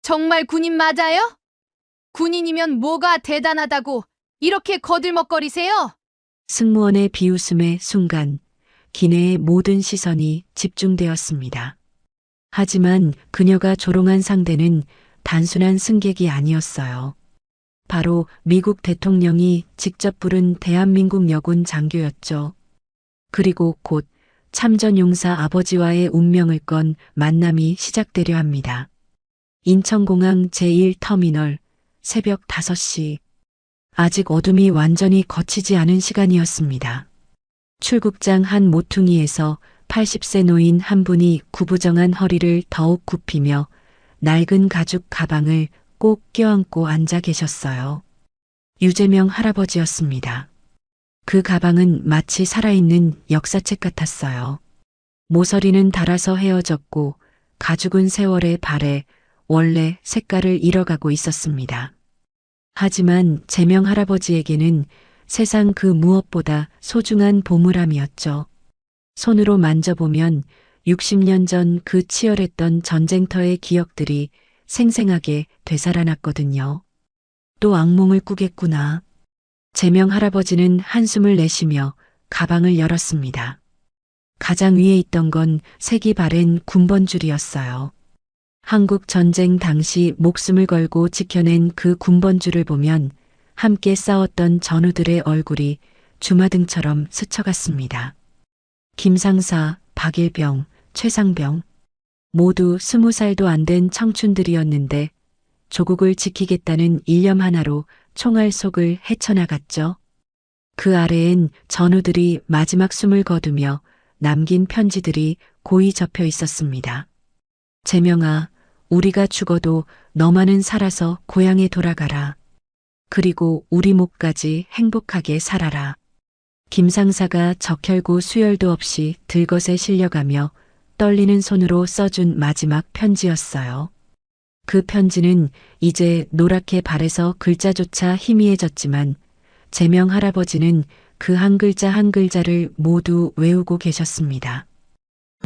정말 군인 맞아요? 군인이면 뭐가 대단하다고 이렇게 거들먹거리세요? 승무원의 비웃음의 순간 기내의 모든 시선이 집중되었습니다. 하지만 그녀가 조롱한 상대는 단순한 승객이 아니었어요. 바로 미국 대통령이 직접 부른 대한민국 여군 장교였죠. 그리고 곧 참전용사 아버지와의 운명을 건 만남이 시작되려 합니다. 인천공항 제1터미널 새벽 5시. 아직 어둠이 완전히 걷히지 않은 시간이었습니다. 출국장 한 모퉁이에서 80세 노인 한 분이 구부정한 허리를 더욱 굽히며 낡은 가죽 가방을 꼭 껴안고 앉아 계셨어요. 유재명 할아버지였습니다. 그 가방은 마치 살아있는 역사책 같았어요. 모서리는 닳아서 헤어졌고 가죽은 세월의 발에 원래 색깔을 잃어가고 있었습니다. 하지만 재명 할아버지에게는 세상 그 무엇보다 소중한 보물함이었죠. 손으로 만져보면 60년 전 그 치열했던 전쟁터의 기억들이 생생하게 되살아났거든요. 또 악몽을 꾸겠구나. 재명 할아버지는 한숨을 내쉬며 가방을 열었습니다. 가장 위에 있던 건 색이 바랜 군번줄이었어요. 한국 전쟁 당시 목숨을 걸고 지켜낸 그 군번줄을 보면 함께 싸웠던 전우들의 얼굴이 주마등처럼 스쳐갔습니다. 김상사, 박일병, 최상병 모두 20살도 안 된 청춘들이었는데 조국을 지키겠다는 일념 하나로 총알 속을 헤쳐나갔죠. 그 아래엔 전우들이 마지막 숨을 거두며 남긴 편지들이 고이 접혀 있었습니다. 재명아, 우리가 죽어도 너만은 살아서 고향에 돌아가라. 그리고 우리 목까지 행복하게 살아라. 김상사가 적혈구 수혈도 없이 들것에 실려가며 떨리는 손으로 써준 마지막 편지였어요. 그 편지는 이제 노랗게 발에서 글자조차 희미해졌지만 재명 할아버지는 그 한 글자 한 글자를 모두 외우고 계셨습니다.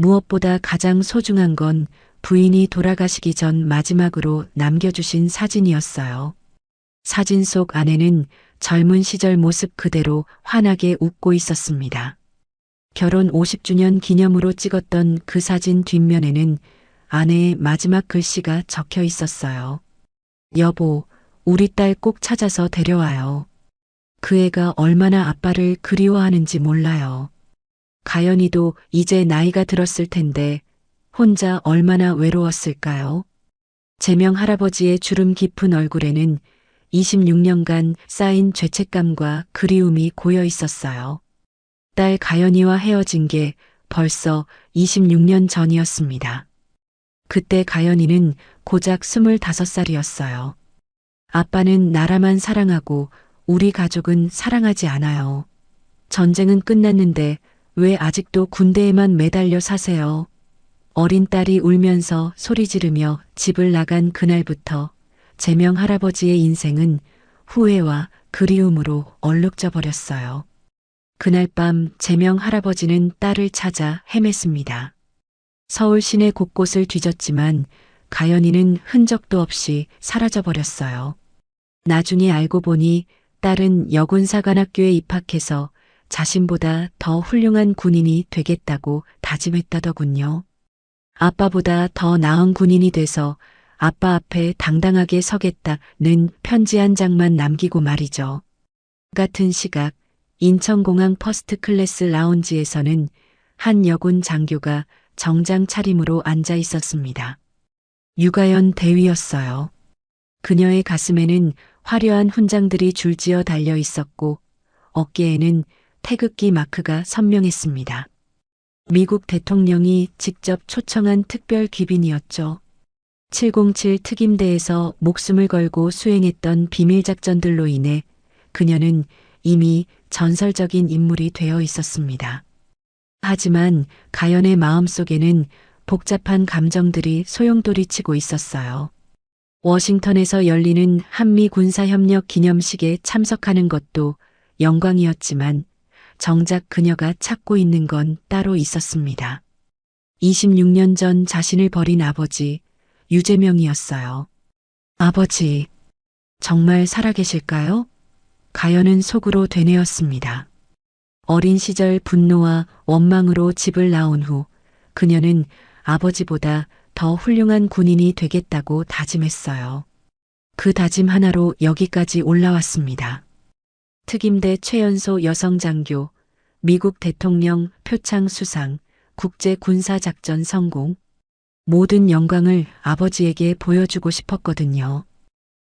무엇보다 가장 소중한 건 부인이 돌아가시기 전 마지막으로 남겨주신 사진이었어요. 사진 속 아내는 젊은 시절 모습 그대로 환하게 웃고 있었습니다. 결혼 50주년 기념으로 찍었던 그 사진 뒷면에는 아내의 마지막 글씨가 적혀 있었어요. 여보, 우리 딸 꼭 찾아서 데려와요. 그 애가 얼마나 아빠를 그리워하는지 몰라요. 가연이도 이제 나이가 들었을 텐데 혼자 얼마나 외로웠을까요? 재명 할아버지의 주름 깊은 얼굴에는 26년간 쌓인 죄책감과 그리움이 고여 있었어요. 딸 가연이와 헤어진 게 벌써 26년 전이었습니다. 그때 가연이는 고작 25살이었어요. 아빠는 나라만 사랑하고 우리 가족은 사랑하지 않아요. 전쟁은 끝났는데 왜 아직도 군대에만 매달려 사세요? 어린 딸이 울면서 소리 지르며 집을 나간 그날부터 재명 할아버지의 인생은 후회와 그리움으로 얼룩져 버렸어요. 그날 밤 재명 할아버지는 딸을 찾아 헤맸습니다. 서울 시내 곳곳을 뒤졌지만 가연이는 흔적도 없이 사라져 버렸어요. 나중에 알고 보니 딸은 여군사관학교에 입학해서 자신보다 더 훌륭한 군인이 되겠다고 다짐했다더군요. 아빠보다 더 나은 군인이 돼서 아빠 앞에 당당하게 서겠다는 편지 한 장만 남기고 말이죠. 같은 시각 인천공항 퍼스트 클래스 라운지에서는 한 여군 장교가 정장 차림으로 앉아 있었습니다. 유가연 대위였어요. 그녀의 가슴에는 화려한 훈장들이 줄지어 달려 있었고 어깨에는 태극기 마크가 선명했습니다. 미국 대통령이 직접 초청한 특별 귀빈이었죠. 707 특임대에서 목숨을 걸고 수행했던 비밀작전들로 인해 그녀는 이미 전설적인 인물이 되어 있었습니다. 하지만 가연의 마음속에는 복잡한 감정들이 소용돌이치고 있었어요. 워싱턴에서 열리는 한미 군사협력 기념식에 참석하는 것도 영광이었지만 정작 그녀가 찾고 있는 건 따로 있었습니다. 26년 전 자신을 버린 아버지 유재명이었어요. 아버지, 정말 살아계실까요? 가연은 속으로 되뇌었습니다. 어린 시절 분노와 원망으로 집을 나온 후 그녀는 아버지보다 더 훌륭한 군인이 되겠다고 다짐했어요. 그 다짐 하나로 여기까지 올라왔습니다. 특임대 최연소 여성장교, 미국 대통령 표창 수상, 국제군사작전 성공. 모든 영광을 아버지에게 보여주고 싶었거든요.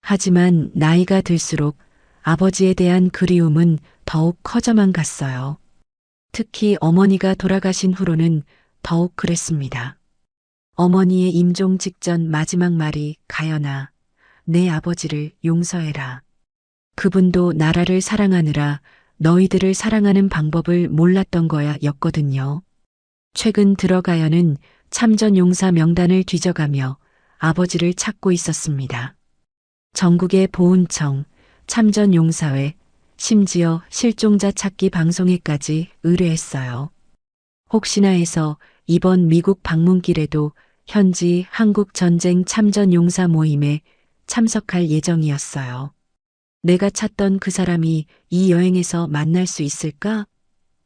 하지만 나이가 들수록 아버지에 대한 그리움은 더욱 커져만 갔어요. 특히 어머니가 돌아가신 후로는 더욱 그랬습니다. 어머니의 임종 직전 마지막 말이 가연아, 내 아버지를 용서해라. 그분도 나라를 사랑하느라 너희들을 사랑하는 방법을 몰랐던 거야 였거든요. 최근 들어 가연은 참전용사 명단을 뒤져가며 아버지를 찾고 있었습니다. 전국의 보훈청, 참전용사회, 심지어 실종자 찾기 방송회까지 의뢰했어요. 혹시나 해서 이번 미국 방문길에도 현지 한국전쟁 참전용사 모임에 참석할 예정이었어요. 내가 찾던 그 사람이 이 여행에서 만날 수 있을까?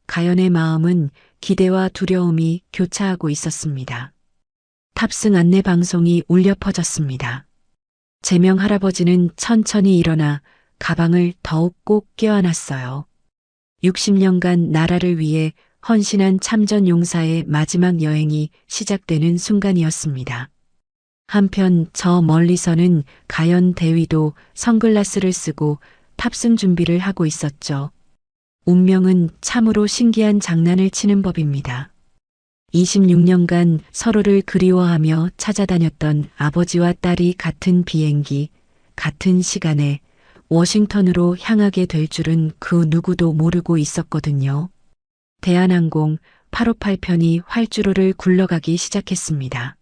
가연의 마음은 기대와 두려움이 교차하고 있었습니다. 탑승 안내 방송이 울려 퍼졌습니다. 제명 할아버지는 천천히 일어나 가방을 더욱 꼭 껴안았어요. 60년간 나라를 위해 헌신한 참전용사의 마지막 여행이 시작되는 순간이었습니다. 한편 저 멀리서는 가연 대위도 선글라스를 쓰고 탑승 준비를 하고 있었죠. 운명은 참으로 신기한 장난을 치는 법입니다. 26년간 서로를 그리워하며 찾아다녔던 아버지와 딸이 같은 비행기, 같은 시간에 워싱턴으로 향하게 될 줄은 그 누구도 모르고 있었거든요. 대한항공 858편이 활주로를 굴러가기 시작했습니다.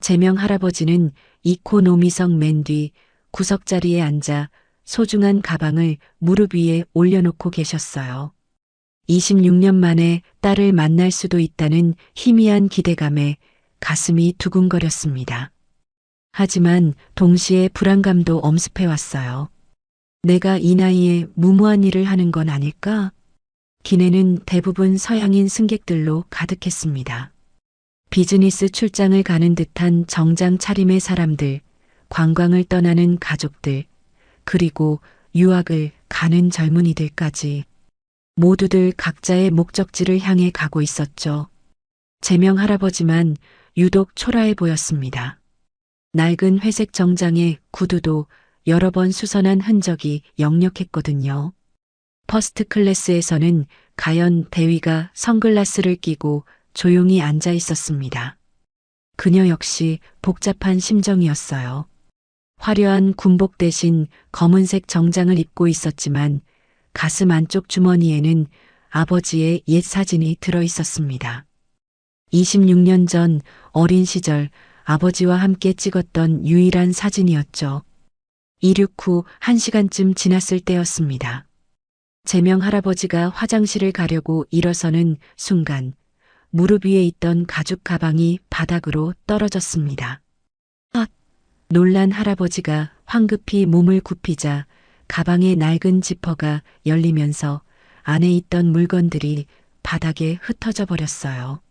제명 할아버지는 이코노미석 맨 뒤 구석자리에 앉아 소중한 가방을 무릎 위에 올려놓고 계셨어요. 26년 만에 딸을 만날 수도 있다는 희미한 기대감에 가슴이 두근거렸습니다. 하지만 동시에 불안감도 엄습해왔어요. 내가 이 나이에 무모한 일을 하는 건 아닐까? 기내는 대부분 서양인 승객들로 가득했습니다. 비즈니스 출장을 가는 듯한 정장 차림의 사람들, 관광을 떠나는 가족들, 그리고 유학을 가는 젊은이들까지 모두들 각자의 목적지를 향해 가고 있었죠. 제명 할아버지만 유독 초라해 보였습니다. 낡은 회색 정장에 구두도 여러 번 수선한 흔적이 역력했거든요. 퍼스트 클래스에서는 가연 대위가 선글라스를 끼고 조용히 앉아 있었습니다. 그녀 역시 복잡한 심정이었어요. 화려한 군복 대신 검은색 정장을 입고 있었지만 가슴 안쪽 주머니에는 아버지의 옛 사진이 들어 있었습니다. 26년 전 어린 시절 아버지와 함께 찍었던 유일한 사진이었죠. 이륙 후 1시간쯤 지났을 때였습니다. 제명 할아버지가 화장실을 가려고 일어서는 순간 무릎 위에 있던 가죽 가방이 바닥으로 떨어졌습니다. 아! 놀란 할아버지가 황급히 몸을 굽히자 가방의 낡은 지퍼가 열리면서 안에 있던 물건들이 바닥에 흩어져 버렸어요.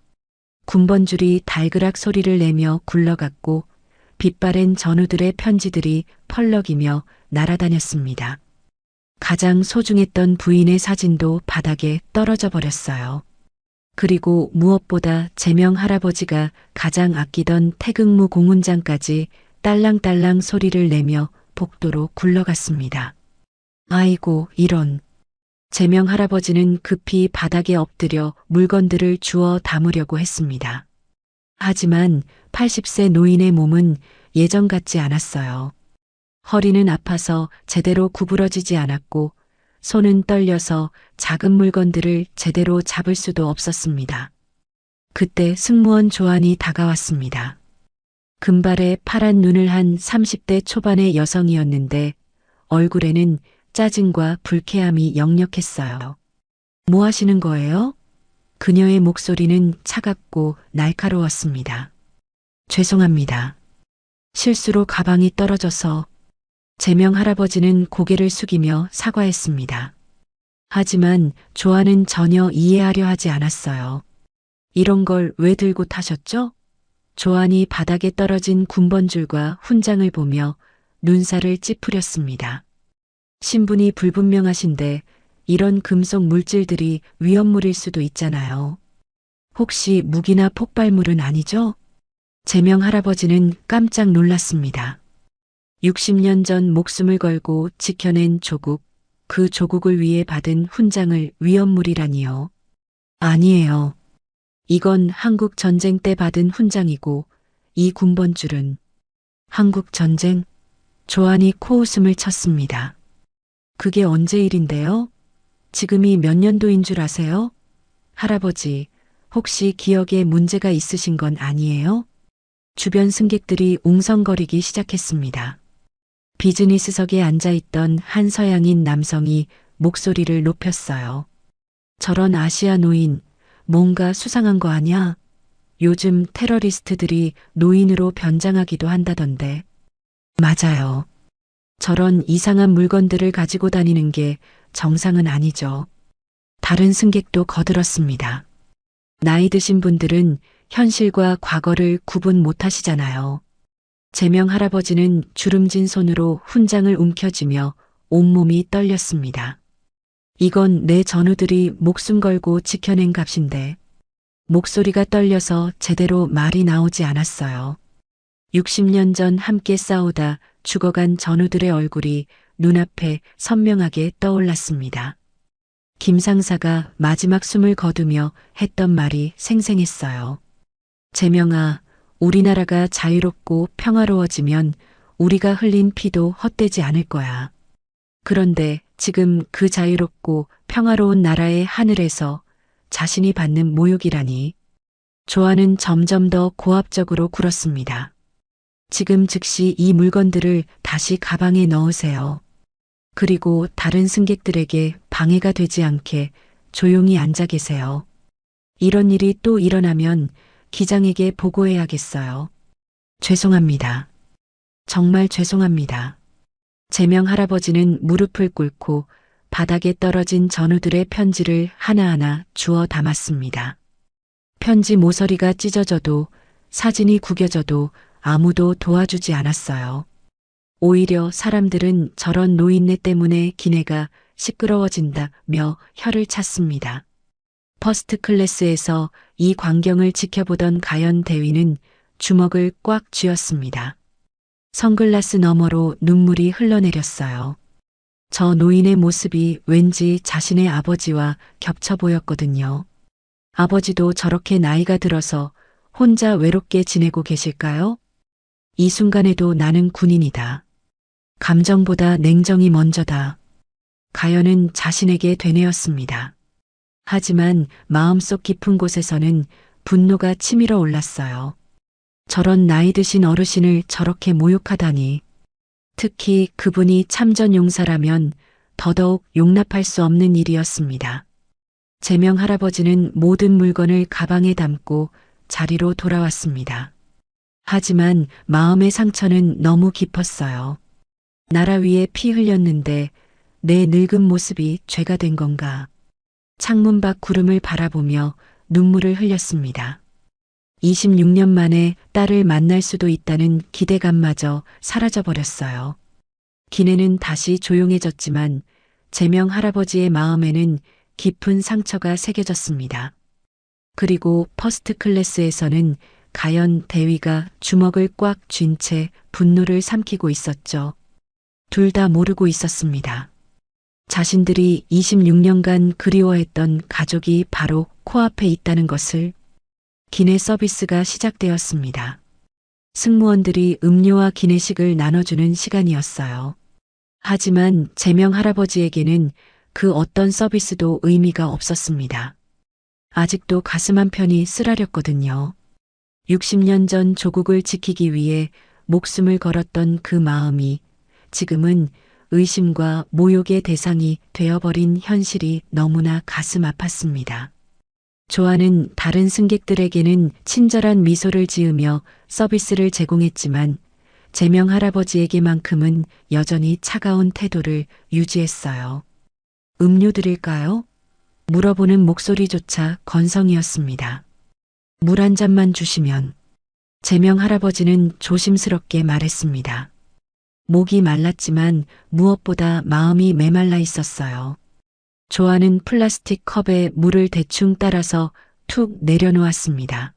군번줄이 달그락 소리를 내며 굴러갔고 빛바랜 전우들의 편지들이 펄럭이며 날아다녔습니다. 가장 소중했던 부인의 사진도 바닥에 떨어져 버렸어요. 그리고 무엇보다 제명 할아버지가 가장 아끼던 태극무 공훈장까지 딸랑딸랑 소리를 내며 복도로 굴러갔습니다. 아이고, 이런. 제명 할아버지는 급히 바닥에 엎드려 물건들을 주워 담으려고 했습니다. 하지만 80세 노인의 몸은 예전 같지 않았어요. 허리는 아파서 제대로 구부러지지 않았고 손은 떨려서 작은 물건들을 제대로 잡을 수도 없었습니다. 그때 승무원 조안이 다가왔습니다. 금발에 파란 눈을 한 30대 초반의 여성이었는데 얼굴에는 짜증과 불쾌함이 역력했어요. 뭐 하시는 거예요? 그녀의 목소리는 차갑고 날카로웠습니다. 죄송합니다. 실수로 가방이 떨어져서 제명 할아버지는 고개를 숙이며 사과했습니다. 하지만 조아는 전혀 이해하려 하지 않았어요. 이런 걸 왜 들고 타셨죠? 조안이 바닥에 떨어진 군번줄과 훈장을 보며 눈살을 찌푸렸습니다. 신분이 불분명하신데 이런 금속 물질들이 위험물일 수도 있잖아요. 혹시 무기나 폭발물은 아니죠? 제명 할아버지는 깜짝 놀랐습니다. 60년 전 목숨을 걸고 지켜낸 조국, 그 조국을 위해 받은 훈장을 위험물이라니요. 아니에요. 이건 한국 전쟁 때 받은 훈장이고 이 군번줄은 한국 전쟁? 조안이 코웃음을 쳤습니다. 그게 언제 일인데요? 지금이 몇 년도인 줄 아세요? 할아버지, 혹시 기억에 문제가 있으신 건 아니에요? 주변 승객들이 웅성거리기 시작했습니다. 비즈니스석에 앉아있던 한 서양인 남성이 목소리를 높였어요. 저런 아시아 노인, 뭔가 수상한 거 아냐? 요즘 테러리스트들이 노인으로 변장하기도 한다던데. 맞아요. 저런 이상한 물건들을 가지고 다니는 게 정상은 아니죠. 다른 승객도 거들었습니다. 나이 드신 분들은 현실과 과거를 구분 못 하시잖아요. 제명 할아버지는 주름진 손으로 훈장을 움켜쥐며 온몸이 떨렸습니다. 이건 내 전우들이 목숨 걸고 지켜낸 값인데 목소리가 떨려서 제대로 말이 나오지 않았어요. 60년 전 함께 싸우다 죽어간 전우들의 얼굴이 눈앞에 선명하게 떠올랐습니다. 김상사가 마지막 숨을 거두며 했던 말이 생생했어요. 제명아, 우리나라가 자유롭고 평화로워지면 우리가 흘린 피도 헛되지 않을 거야. 그런데 지금 그 자유롭고 평화로운 나라의 하늘에서 자신이 받는 모욕이라니. 조아는 점점 더 고압적으로 굴었습니다. 지금 즉시 이 물건들을 다시 가방에 넣으세요. 그리고 다른 승객들에게 방해가 되지 않게 조용히 앉아 계세요. 이런 일이 또 일어나면 기장에게 보고해야겠어요. 죄송합니다. 정말 죄송합니다. 제명 할아버지는 무릎을 꿇고 바닥에 떨어진 전우들의 편지를 하나하나 주워 담았습니다. 편지 모서리가 찢어져도 사진이 구겨져도 아무도 도와주지 않았어요. 오히려 사람들은 저런 노인네 때문에 기내가 시끄러워진다며 혀를 찼습니다. 퍼스트 클래스에서 이 광경을 지켜보던 가연 대위는 주먹을 꽉 쥐었습니다. 선글라스 너머로 눈물이 흘러내렸어요. 저 노인의 모습이 왠지 자신의 아버지와 겹쳐 보였거든요. 아버지도 저렇게 나이가 들어서 혼자 외롭게 지내고 계실까요? 이 순간에도 나는 군인이다. 감정보다 냉정이 먼저다. 가연은 자신에게 되뇌었습니다. 하지만 마음속 깊은 곳에서는 분노가 치밀어 올랐어요. 저런 나이 드신 어르신을 저렇게 모욕하다니. 특히 그분이 참전 용사라면 더더욱 용납할 수 없는 일이었습니다. 제명 할아버지는 모든 물건을 가방에 담고 자리로 돌아왔습니다. 하지만 마음의 상처는 너무 깊었어요. 나라 위에 피 흘렸는데 내 늙은 모습이 죄가 된 건가. 창문 밖 구름을 바라보며 눈물을 흘렸습니다. 26년 만에 딸을 만날 수도 있다는 기대감마저 사라져버렸어요. 기내는 다시 조용해졌지만 제명 할아버지의 마음에는 깊은 상처가 새겨졌습니다. 그리고 퍼스트 클래스에서는 가연 대위가 주먹을 꽉 쥔 채 분노를 삼키고 있었죠. 둘 다 모르고 있었습니다. 자신들이 26년간 그리워했던 가족이 바로 코앞에 있다는 것을. 기내 서비스가 시작되었습니다. 승무원들이 음료와 기내식을 나눠주는 시간이었어요. 하지만 제명 할아버지에게는 그 어떤 서비스도 의미가 없었습니다. 아직도 가슴 한편이 쓰라렸거든요. 60년 전 조국을 지키기 위해 목숨을 걸었던 그 마음이 지금은 의심과 모욕의 대상이 되어버린 현실이 너무나 가슴 아팠습니다. 조아는 다른 승객들에게는 친절한 미소를 지으며 서비스를 제공했지만 제명 할아버지에게만큼은 여전히 차가운 태도를 유지했어요. 음료 드릴까요? 물어보는 목소리조차 건성이었습니다. 물 한 잔만 주시면. 제명 할아버지는 조심스럽게 말했습니다. 목이 말랐지만 무엇보다 마음이 메말라 있었어요. 조아는 플라스틱 컵에 물을 대충 따라서 툭 내려놓았습니다.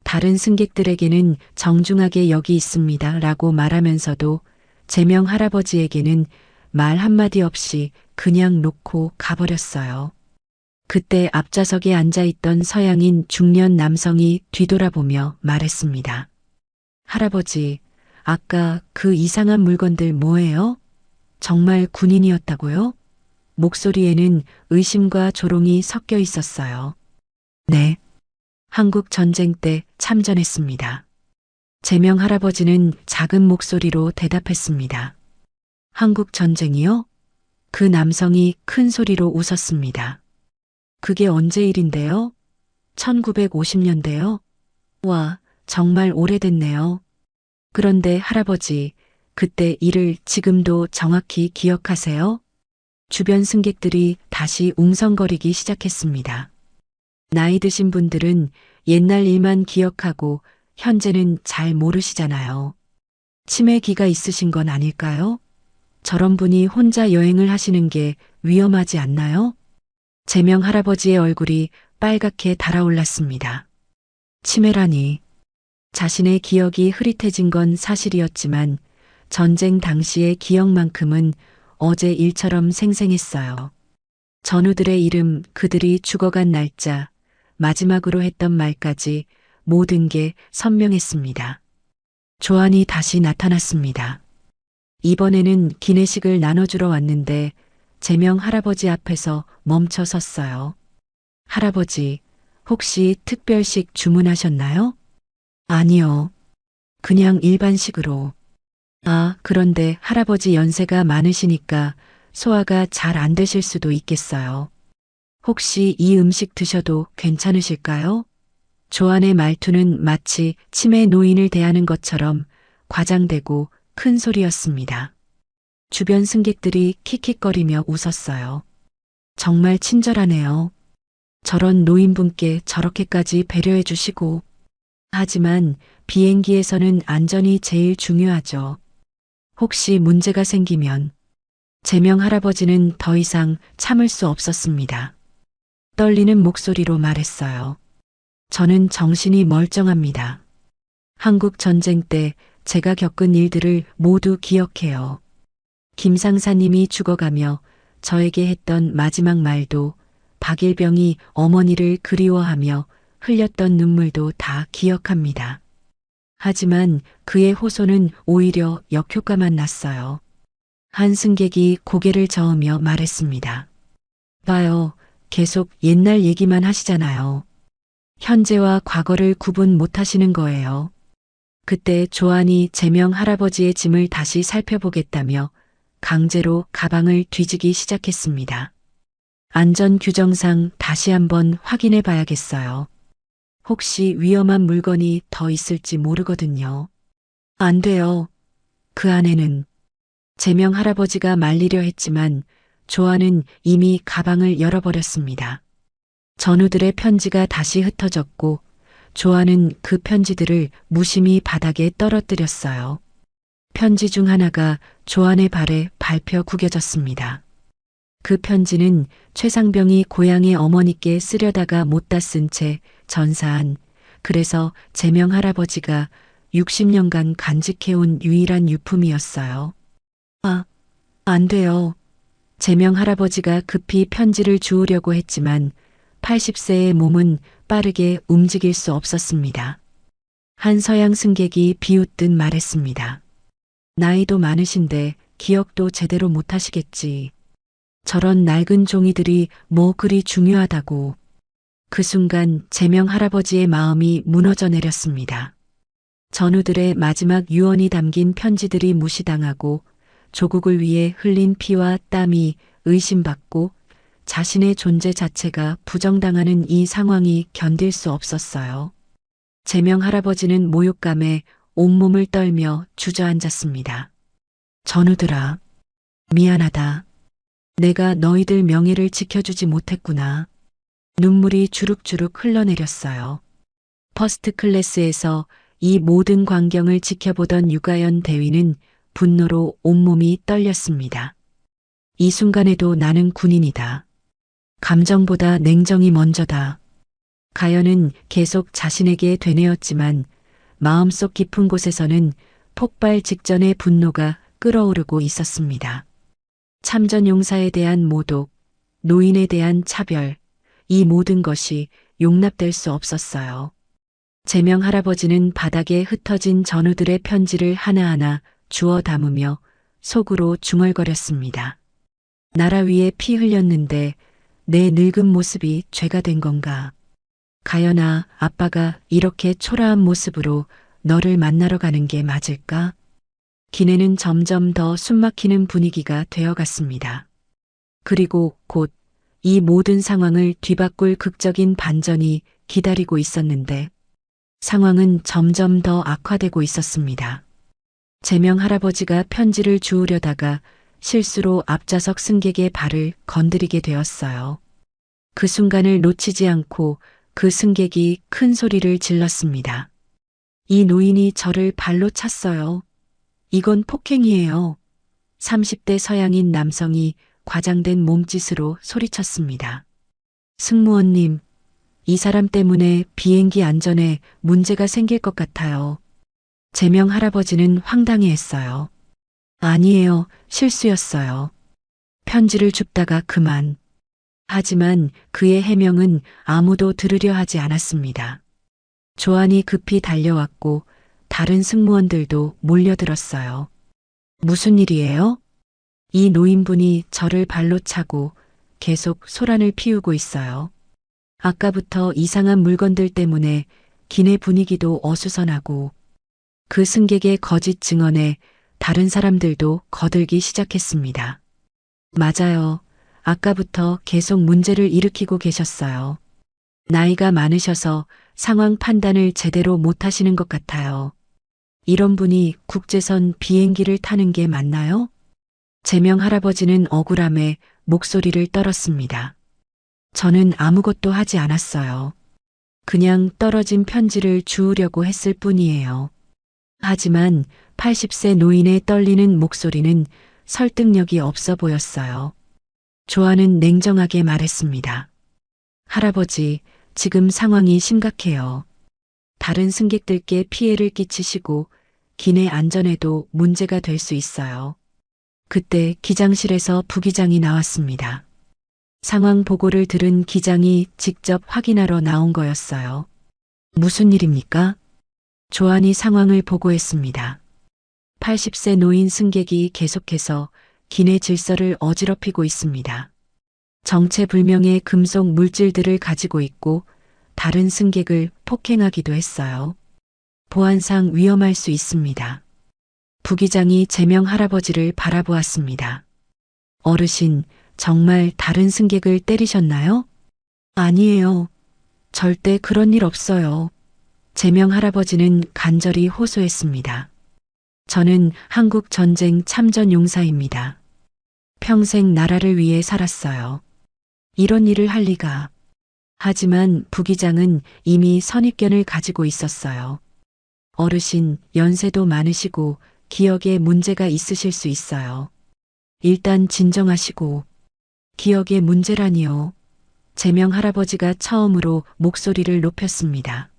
다른 승객들에게는 정중하게 여기 있습니다 라고 말하면서도 제명 할아버지에게는 말 한마디 없이 그냥 놓고 가버렸어요. 그때 앞좌석에 앉아있던 서양인 중년 남성이 뒤돌아보며 말했습니다. 할아버지, 아까 그 이상한 물건들 뭐예요? 정말 군인이었다고요? 목소리에는 의심과 조롱이 섞여 있었어요. 네. 한국 전쟁 때 참전했습니다. 제명 할아버지는 작은 목소리로 대답했습니다. 한국 전쟁이요? 그 남성이 큰 소리로 웃었습니다. 그게 언제 일인데요? 1950년대요? 와, 정말 오래됐네요. 그런데 할아버지, 그때 일을 지금도 정확히 기억하세요? 주변 승객들이 다시 웅성거리기 시작했습니다. 나이 드신 분들은 옛날 일만 기억하고 현재는 잘 모르시잖아요. 치매기가 있으신 건 아닐까요? 저런 분이 혼자 여행을 하시는 게 위험하지 않나요? 제명 할아버지의 얼굴이 빨갛게 달아올랐습니다. 치매라니. 자신의 기억이 흐릿해진 건 사실이었지만 전쟁 당시의 기억만큼은 어제 일처럼 생생했어요. 전우들의 이름, 그들이 죽어간 날짜, 마지막으로 했던 말까지 모든 게 선명했습니다. 조안이 다시 나타났습니다. 이번에는 기내식을 나눠주러 왔는데 제명 할아버지 앞에서 멈춰 섰어요. 할아버지, 혹시 특별식 주문하셨나요? 아니요. 그냥 일반식으로. 아, 그런데 할아버지 연세가 많으시니까 소화가 잘 안 되실 수도 있겠어요. 혹시 이 음식 드셔도 괜찮으실까요? 조안의 말투는 마치 치매 노인을 대하는 것처럼 과장되고 큰 소리였습니다. 주변 승객들이 킥킥거리며 웃었어요. 정말 친절하네요. 저런 노인분께 저렇게까지 배려해 주시고. 하지만 비행기에서는 안전이 제일 중요하죠. 혹시 문제가 생기면. 제명 할아버지는 더 이상 참을 수 없었습니다. 떨리는 목소리로 말했어요. 저는 정신이 멀쩡합니다. 한국 전쟁 때 제가 겪은 일들을 모두 기억해요. 김 상사님이 죽어가며 저에게 했던 마지막 말도, 박일병이 어머니를 그리워하며 흘렸던 눈물도 다 기억합니다. 하지만 그의 호소는 오히려 역효과만 났어요. 한 승객이 고개를 저으며 말했습니다. 봐요, 계속 옛날 얘기만 하시잖아요. 현재와 과거를 구분 못 하시는 거예요. 그때 조안이 제명 할아버지의 짐을 다시 살펴보겠다며 강제로 가방을 뒤지기 시작했습니다. 안전 규정상 다시 한번 확인해 봐야겠어요. 혹시 위험한 물건이 더 있을지 모르거든요. 안 돼요. 그 안에는. 제명 할아버지가 말리려 했지만 조안은 이미 가방을 열어버렸습니다. 전우들의 편지가 다시 흩어졌고 조안은 그 편지들을 무심히 바닥에 떨어뜨렸어요. 편지 중 하나가 조안의 발에 밟혀 구겨졌습니다. 그 편지는 최상병이 고향의 어머니께 쓰려다가 못다 쓴 채 전사한, 그래서 제명 할아버지가 60년간 간직해온 유일한 유품이었어요. 아, 안 돼요. 제명 할아버지가 급히 편지를 주우려고 했지만 80세의 몸은 빠르게 움직일 수 없었습니다. 한 서양 승객이 비웃듯 말했습니다. 나이도 많으신데 기억도 제대로 못하시겠지. 저런 낡은 종이들이 뭐 그리 중요하다고. 그 순간 제명 할아버지의 마음이 무너져 내렸습니다. 전우들의 마지막 유언이 담긴 편지들이 무시당하고 조국을 위해 흘린 피와 땀이 의심받고 자신의 존재 자체가 부정당하는 이 상황이 견딜 수 없었어요. 제명 할아버지는 모욕감에 온몸을 떨며 주저앉았습니다. 전우들아, 미안하다. 내가 너희들 명예를 지켜주지 못했구나. 눈물이 주룩주룩 흘러내렸어요. 퍼스트 클래스에서 이 모든 광경을 지켜보던 유가연 대위는 분노로 온몸이 떨렸습니다. 이 순간에도 나는 군인이다. 감정보다 냉정이 먼저다. 가연은 계속 자신에게 되뇌었지만 마음속 깊은 곳에서는 폭발 직전의 분노가 끓어오르고 있었습니다. 참전용사에 대한 모독, 노인에 대한 차별, 이 모든 것이 용납될 수 없었어요. 제명 할아버지는 바닥에 흩어진 전우들의 편지를 하나하나 주워 담으며 속으로 중얼거렸습니다. 나라 위에 피 흘렸는데 내 늙은 모습이 죄가 된 건가? 가연아, 아빠가 이렇게 초라한 모습으로 너를 만나러 가는 게 맞을까? 기내는 점점 더 숨막히는 분위기가 되어갔습니다. 그리고 곧 이 모든 상황을 뒤바꿀 극적인 반전이 기다리고 있었는데 상황은 점점 더 악화되고 있었습니다. 제명 할아버지가 편지를 주우려다가 실수로 앞좌석 승객의 발을 건드리게 되었어요. 그 순간을 놓치지 않고 그 승객이 큰 소리를 질렀습니다. 이 노인이 저를 발로 찼어요. 이건 폭행이에요. 30대 서양인 남성이 과장된 몸짓으로 소리쳤습니다. 승무원님, 이 사람 때문에 비행기 안전에 문제가 생길 것 같아요. 제명 할아버지는 황당해했어요. 아니에요, 실수였어요. 편지를 줍다가 그만. 하지만 그의 해명은 아무도 들으려 하지 않았습니다. 조안이 급히 달려왔고 다른 승무원들도 몰려들었어요. 무슨 일이에요? 이 노인분이 저를 발로 차고 계속 소란을 피우고 있어요. 아까부터 이상한 물건들 때문에 기내 분위기도 어수선하고 그 승객의 거짓 증언에 다른 사람들도 거들기 시작했습니다. 맞아요. 아까부터 계속 문제를 일으키고 계셨어요. 나이가 많으셔서 상황 판단을 제대로 못하시는 것 같아요. 이런 분이 국제선 비행기를 타는 게 맞나요? 제명 할아버지는 억울함에 목소리를 떨었습니다. 저는 아무것도 하지 않았어요. 그냥 떨어진 편지를 주우려고 했을 뿐이에요. 하지만 80세 노인의 떨리는 목소리는 설득력이 없어 보였어요. 조안은 냉정하게 말했습니다. 할아버지, 지금 상황이 심각해요. 다른 승객들께 피해를 끼치시고 기내 안전에도 문제가 될 수 있어요. 그때 기장실에서 부기장이 나왔습니다. 상황 보고를 들은 기장이 직접 확인하러 나온 거였어요. 무슨 일입니까? 조안이 상황을 보고했습니다. 80세 노인 승객이 계속해서 기내 질서를 어지럽히고 있습니다. 정체불명의 금속 물질들을 가지고 있고 다른 승객을 폭행하기도 했어요. 보안상 위험할 수 있습니다. 부기장이 제명 할아버지를 바라보았습니다. 어르신, 정말 다른 승객을 때리셨나요? 아니에요. 절대 그런 일 없어요. 제명 할아버지는 간절히 호소했습니다. 저는 한국 전쟁 참전 용사입니다. 평생 나라를 위해 살았어요. 이런 일을 할 리가. 하지만 부기장은 이미 선입견을 가지고 있었어요. 어르신, 연세도 많으시고 기억에 문제가 있으실 수 있어요. 일단 진정하시고. 기억에 문제라니요. 제명 할아버지가 처음으로 목소리를 높였습니다.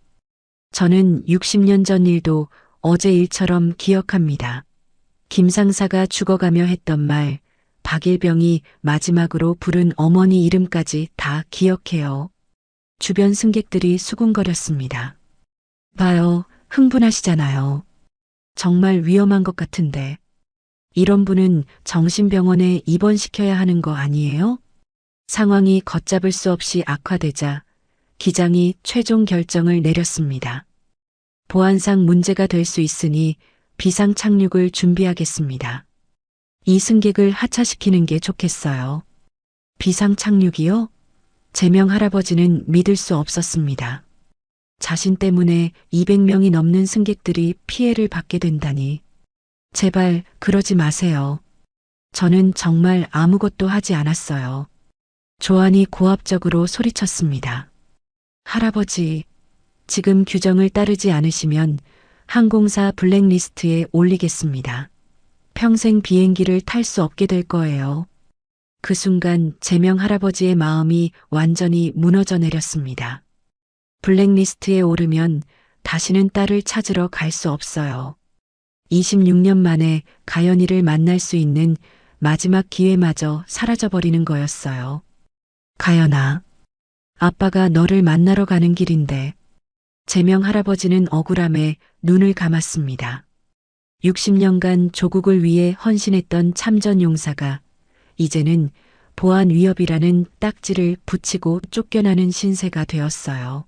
저는 60년 전 일도 어제 일처럼 기억합니다. 김 상사가 죽어가며 했던 말, 박일병이 마지막으로 부른 어머니 이름까지 다 기억해요. 주변 승객들이 수군거렸습니다. 봐요, 흥분하시잖아요. 정말 위험한 것 같은데. 이런 분은 정신병원에 입원시켜야 하는 거 아니에요? 상황이 걷잡을 수 없이 악화되자 기장이 최종 결정을 내렸습니다. 보안상 문제가 될 수 있으니 비상 착륙을 준비하겠습니다. 이 승객을 하차시키는 게 좋겠어요. 비상 착륙이요? 제명 할아버지는 믿을 수 없었습니다. 자신 때문에 200명이 넘는 승객들이 피해를 받게 된다니. 제발 그러지 마세요. 저는 정말 아무것도 하지 않았어요. 조안이 고압적으로 소리쳤습니다. 할아버지, 지금 규정을 따르지 않으시면 항공사 블랙리스트에 올리겠습니다. 평생 비행기를 탈 수 없게 될 거예요. 그 순간 제명 할아버지의 마음이 완전히 무너져 내렸습니다. 블랙리스트에 오르면 다시는 딸을 찾으러 갈 수 없어요. 26년 만에 가연이를 만날 수 있는 마지막 기회마저 사라져버리는 거였어요. 가연아, 아빠가 너를 만나러 가는 길인데. 제명 할아버지는 억울함에 눈을 감았습니다. 60년간 조국을 위해 헌신했던 참전 용사가 이제는 보안 위협이라는 딱지를 붙이고 쫓겨나는 신세가 되었어요.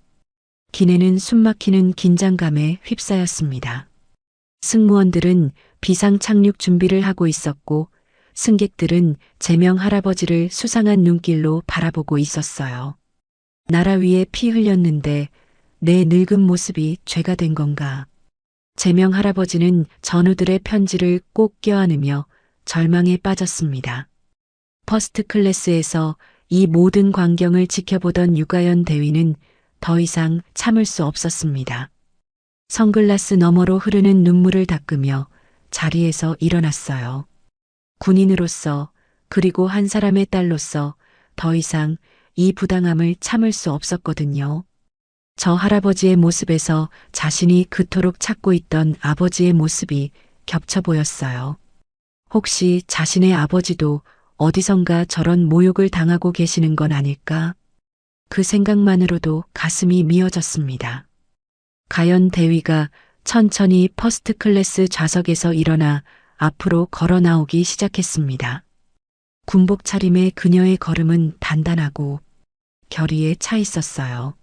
기내는 숨막히는 긴장감에 휩싸였습니다. 승무원들은 비상 착륙 준비를 하고 있었고 승객들은 제명 할아버지를 수상한 눈길로 바라보고 있었어요. 나라 위에 피 흘렸는데 내 늙은 모습이 죄가 된 건가? 제명 할아버지는 전우들의 편지를 꼭 껴안으며 절망에 빠졌습니다. 퍼스트 클래스에서 이 모든 광경을 지켜보던 유가연 대위는 더 이상 참을 수 없었습니다. 선글라스 너머로 흐르는 눈물을 닦으며 자리에서 일어났어요. 군인으로서 그리고 한 사람의 딸로서 더 이상 이 부당함을 참을 수 없었거든요. 저 할아버지의 모습에서 자신이 그토록 찾고 있던 아버지의 모습이 겹쳐 보였어요. 혹시 자신의 아버지도 어디선가 저런 모욕을 당하고 계시는 건 아닐까? 그 생각만으로도 가슴이 미어졌습니다. 가연 대위가 천천히 퍼스트 클래스 좌석에서 일어나 앞으로 걸어 나오기 시작했습니다. 군복 차림의 그녀의 걸음은 단단하고 결의에 차 있었어요.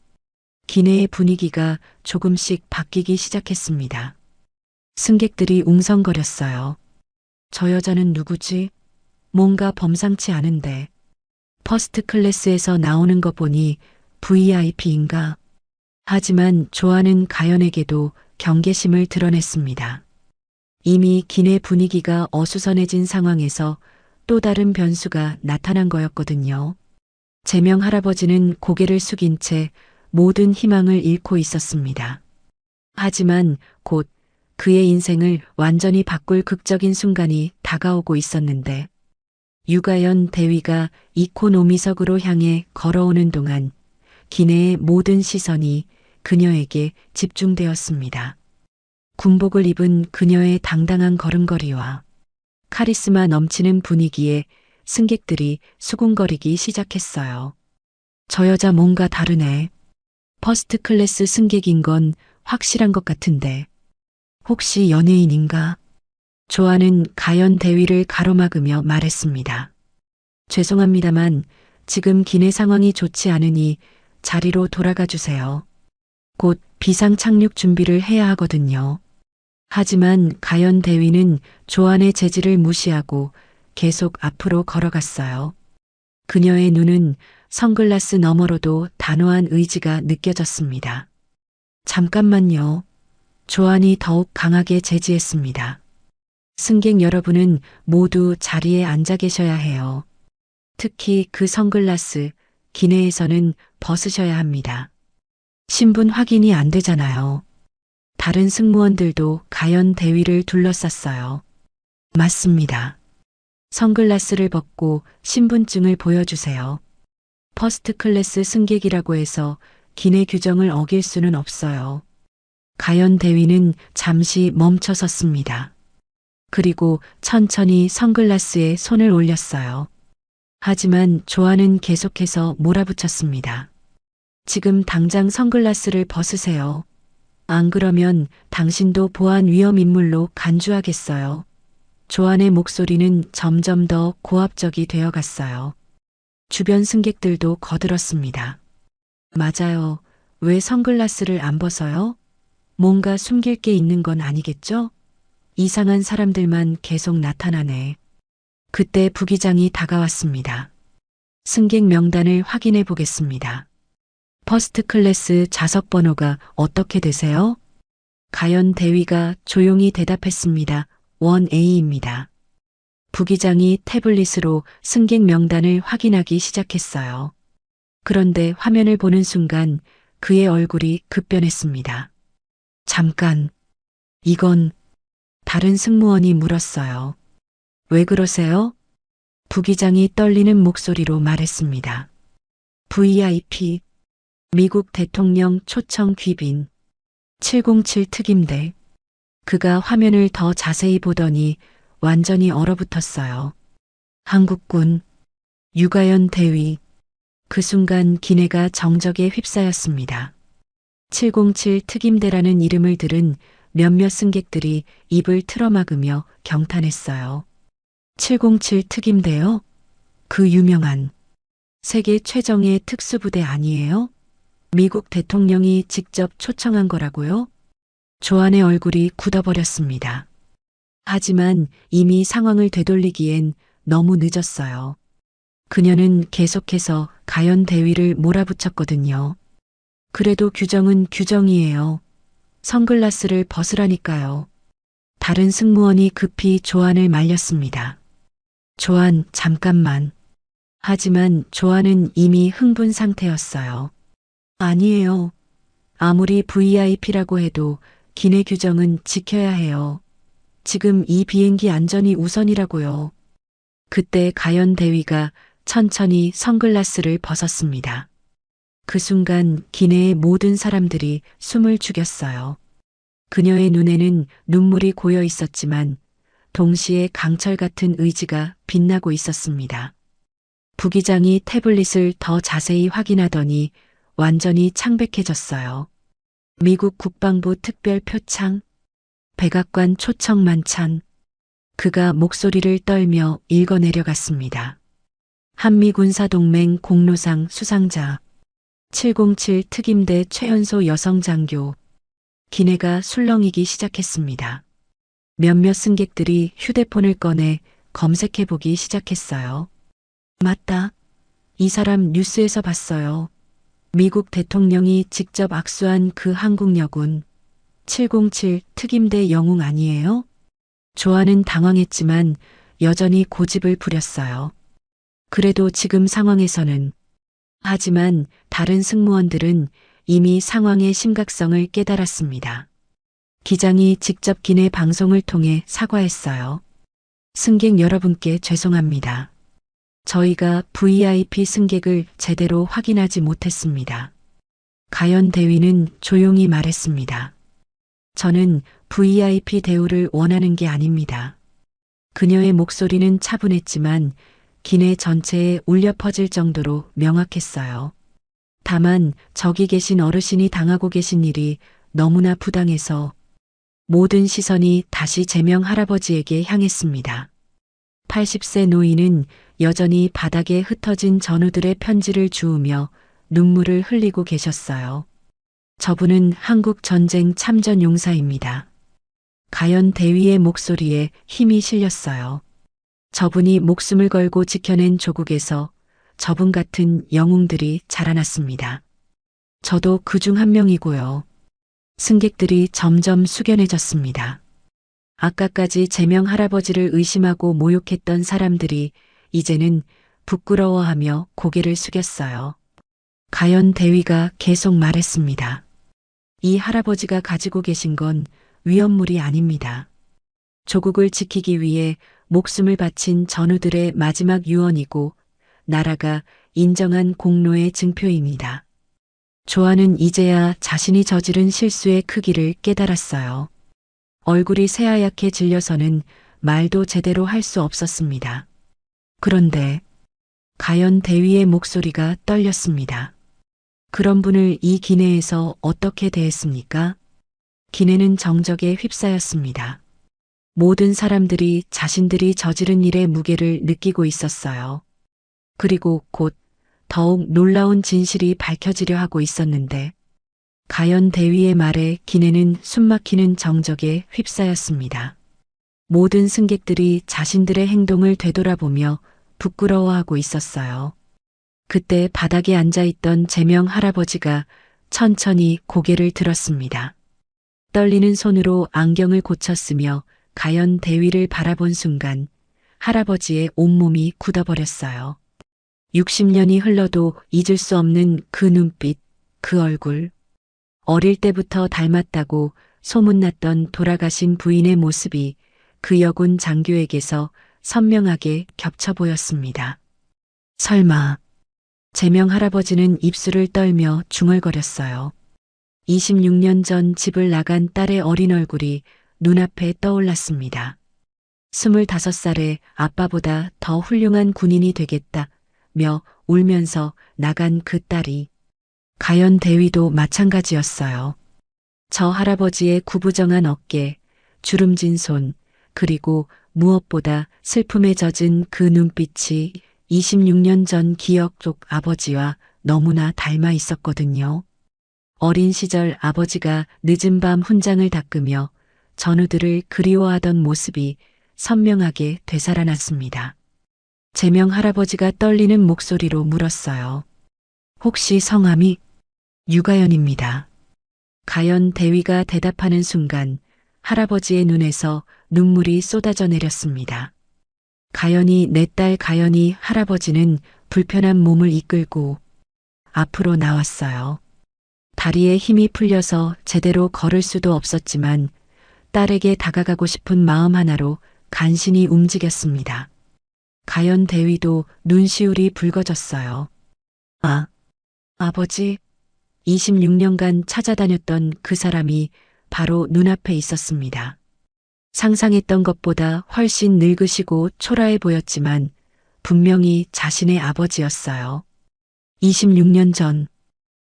기내의 분위기가 조금씩 바뀌기 시작했습니다. 승객들이 웅성거렸어요. 저 여자는 누구지? 뭔가 범상치 않은데. 퍼스트 클래스에서 나오는 거 보니 VIP인가? 하지만 조안은 가연에게도 경계심을 드러냈습니다. 이미 기내 분위기가 어수선해진 상황에서 또 다른 변수가 나타난 거였거든요. 제명 할아버지는 고개를 숙인 채 모든 희망을 잃고 있었습니다. 하지만 곧 그의 인생을 완전히 바꿀 극적인 순간이 다가오고 있었는데 유가연 대위가 이코노미석으로 향해 걸어오는 동안 기내의 모든 시선이 그녀에게 집중되었습니다. 군복을 입은 그녀의 당당한 걸음걸이와 카리스마 넘치는 분위기에 승객들이 수군거리기 시작했어요. 저 여자 뭔가 다르네. 퍼스트 클래스 승객인 건 확실한 것 같은데. 혹시 연예인인가? 조안은 가연 대위를 가로막으며 말했습니다. 죄송합니다만 지금 기내 상황이 좋지 않으니 자리로 돌아가 주세요. 곧 비상 착륙 준비를 해야 하거든요. 하지만 가연 대위는 조안의 제지를 무시하고 계속 앞으로 걸어갔어요. 그녀의 눈은 선글라스 너머로도 단호한 의지가 느껴졌습니다. 잠깐만요. 조안이 더욱 강하게 제지했습니다. 승객 여러분은 모두 자리에 앉아 계셔야 해요. 특히 그 선글라스, 기내에서는 벗으셔야 합니다. 신분 확인이 안 되잖아요. 다른 승무원들도 가연 대위를 둘러쌌어요. 맞습니다. 선글라스를 벗고 신분증을 보여주세요. 퍼스트 클래스 승객이라고 해서 기내 규정을 어길 수는 없어요. 가연 대위는 잠시 멈춰 섰습니다. 그리고 천천히 선글라스에 손을 올렸어요. 하지만 조안은 계속해서 몰아붙였습니다. 지금 당장 선글라스를 벗으세요. 안 그러면 당신도 보안 위험 인물로 간주하겠어요. 조안의 목소리는 점점 더 고압적이 되어 갔어요. 주변 승객들도 거들었습니다. 맞아요. 왜 선글라스를 안 벗어요? 뭔가 숨길 게 있는 건 아니겠죠? 이상한 사람들만 계속 나타나네. 그때 부기장이 다가왔습니다. 승객 명단을 확인해 보겠습니다. 퍼스트 클래스 좌석 번호가 어떻게 되세요? 가연 대위가 조용히 대답했습니다. 1A입니다. 부기장이 태블릿으로 승객 명단을 확인하기 시작했어요. 그런데 화면을 보는 순간 그의 얼굴이 급변했습니다. 잠깐, 이건 다른 승무원이 물었어요. 왜 그러세요? 부기장이 떨리는 목소리로 말했습니다. VIP, 미국 대통령 초청 귀빈, 707 특임대. 그가 화면을 더 자세히 보더니 완전히 얼어붙었어요. 한국군, 유가연 대위. 그 순간 기내가 정적에 휩싸였습니다. 707 특임대라는 이름을 들은 몇몇 승객들이 입을 틀어막으며 경탄했어요. 707 특임대요? 그 유명한 세계 최정예 특수부대 아니에요? 미국 대통령이 직접 초청한 거라고요? 조안의 얼굴이 굳어버렸습니다. 하지만 이미 상황을 되돌리기엔 너무 늦었어요. 그녀는 계속해서 가연 대위를 몰아붙였거든요. 그래도 규정은 규정이에요. 선글라스를 벗으라니까요. 다른 승무원이 급히 조안을 말렸습니다. 조안, 잠깐만. 하지만 조안은 이미 흥분 상태였어요. 아니에요. 아무리 VIP라고 해도 기내 규정은 지켜야 해요. 지금 이 비행기 안전이 우선이라고요. 그때 가연 대위가 천천히 선글라스를 벗었습니다. 그 순간 기내의 모든 사람들이 숨을 죽였어요. 그녀의 눈에는 눈물이 고여 있었지만 동시에 강철 같은 의지가 빛나고 있었습니다. 부기장이 태블릿을 더 자세히 확인하더니 완전히 창백해졌어요. 미국 국방부 특별 표창, 백악관 초청 만찬. 그가 목소리를 떨며 읽어내려갔습니다. 한미군사동맹 공로상 수상자, 707 특임대 최연소 여성 장교. 기내가 술렁이기 시작했습니다. 몇몇 승객들이 휴대폰을 꺼내 검색해보기 시작했어요. 맞다. 이 사람 뉴스에서 봤어요. 미국 대통령이 직접 악수한 그 한국여군 707 특임대 영웅 아니에요? 조안은 당황했지만 여전히 고집을 부렸어요. 그래도 지금 상황에서는. 하지만 다른 승무원들은 이미 상황의 심각성을 깨달았습니다. 기장이 직접 기내 방송을 통해 사과했어요. 승객 여러분께 죄송합니다. 저희가 VIP 승객을 제대로 확인하지 못했습니다. 가연 대위는 조용히 말했습니다. 저는 VIP 대우를 원하는 게 아닙니다. 그녀의 목소리는 차분했지만 기내 전체에 울려 퍼질 정도로 명확했어요. 다만 저기 계신 어르신이 당하고 계신 일이 너무나 부당해서 모든 시선이 다시 제명 할아버지에게 향했습니다. 80세 노인은 여전히 바닥에 흩어진 전우들의 편지를 주우며 눈물을 흘리고 계셨어요. 저분은 한국 전쟁 참전 용사입니다. 가연 대위의 목소리에 힘이 실렸어요. 저분이 목숨을 걸고 지켜낸 조국에서 저분 같은 영웅들이 자라났습니다. 저도 그중 한 명이고요. 승객들이 점점 숙연해졌습니다. 아까까지 제명 할아버지를 의심하고 모욕했던 사람들이 이제는 부끄러워하며 고개를 숙였어요. 가연 대위가 계속 말했습니다. 이 할아버지가 가지고 계신 건 위험물이 아닙니다. 조국을 지키기 위해 목숨을 바친 전우들의 마지막 유언이고 나라가 인정한 공로의 증표입니다. 조안은 이제야 자신이 저지른 실수의 크기를 깨달았어요. 얼굴이 새하얗게 질려서는 말도 제대로 할 수 없었습니다. 그런데 가연 대위의 목소리가 떨렸습니다. 그런 분을 이 기내에서 어떻게 대했습니까? 기내는 정적에 휩싸였습니다. 모든 사람들이 자신들이 저지른 일의 무게를 느끼고 있었어요. 그리고 곧 더욱 놀라운 진실이 밝혀지려 하고 있었는데 가연 대위의 말에 기내는 숨막히는 정적에 휩싸였습니다. 모든 승객들이 자신들의 행동을 되돌아보며 부끄러워하고 있었어요. 그때 바닥에 앉아있던 제명 할아버지가 천천히 고개를 들었습니다. 떨리는 손으로 안경을 고쳤으며 가연 대위를 바라본 순간 할아버지의 온몸이 굳어버렸어요. 60년이 흘러도 잊을 수 없는 그 눈빛, 그 얼굴. 어릴 때부터 닮았다고 소문났던 돌아가신 부인의 모습이 그 여군 장교에게서 선명하게 겹쳐 보였습니다. 설마, 제명 할아버지는 입술을 떨며 중얼거렸어요. 26년 전 집을 나간 딸의 어린 얼굴이 눈앞에 떠올랐습니다. 25살에 아빠보다 더 훌륭한 군인이 되겠다며 울면서 나간 그 딸이 가연 대위도 마찬가지였어요. 저 할아버지의 구부정한 어깨, 주름진 손, 그리고 무엇보다 슬픔에 젖은 그 눈빛이 26년 전 기억 속 아버지와 너무나 닮아 있었거든요. 어린 시절 아버지가 늦은 밤 훈장을 닦으며 전우들을 그리워하던 모습이 선명하게 되살아났습니다. 제명 할아버지가 떨리는 목소리로 물었어요. 혹시 성함이? 유가연입니다. 가연 대위가 대답하는 순간 할아버지의 눈에서 눈물이 쏟아져 내렸습니다. 가연이 내 딸 가연이 할아버지는 불편한 몸을 이끌고 앞으로 나왔어요. 다리에 힘이 풀려서 제대로 걸을 수도 없었지만 딸에게 다가가고 싶은 마음 하나로 간신히 움직였습니다. 가연 대위도 눈시울이 붉어졌어요. 아버지. 26년간 찾아다녔던 그 사람이 바로 눈앞에 있었습니다. 상상했던 것보다 훨씬 늙으시고 초라해 보였지만 분명히 자신의 아버지였어요. 26년 전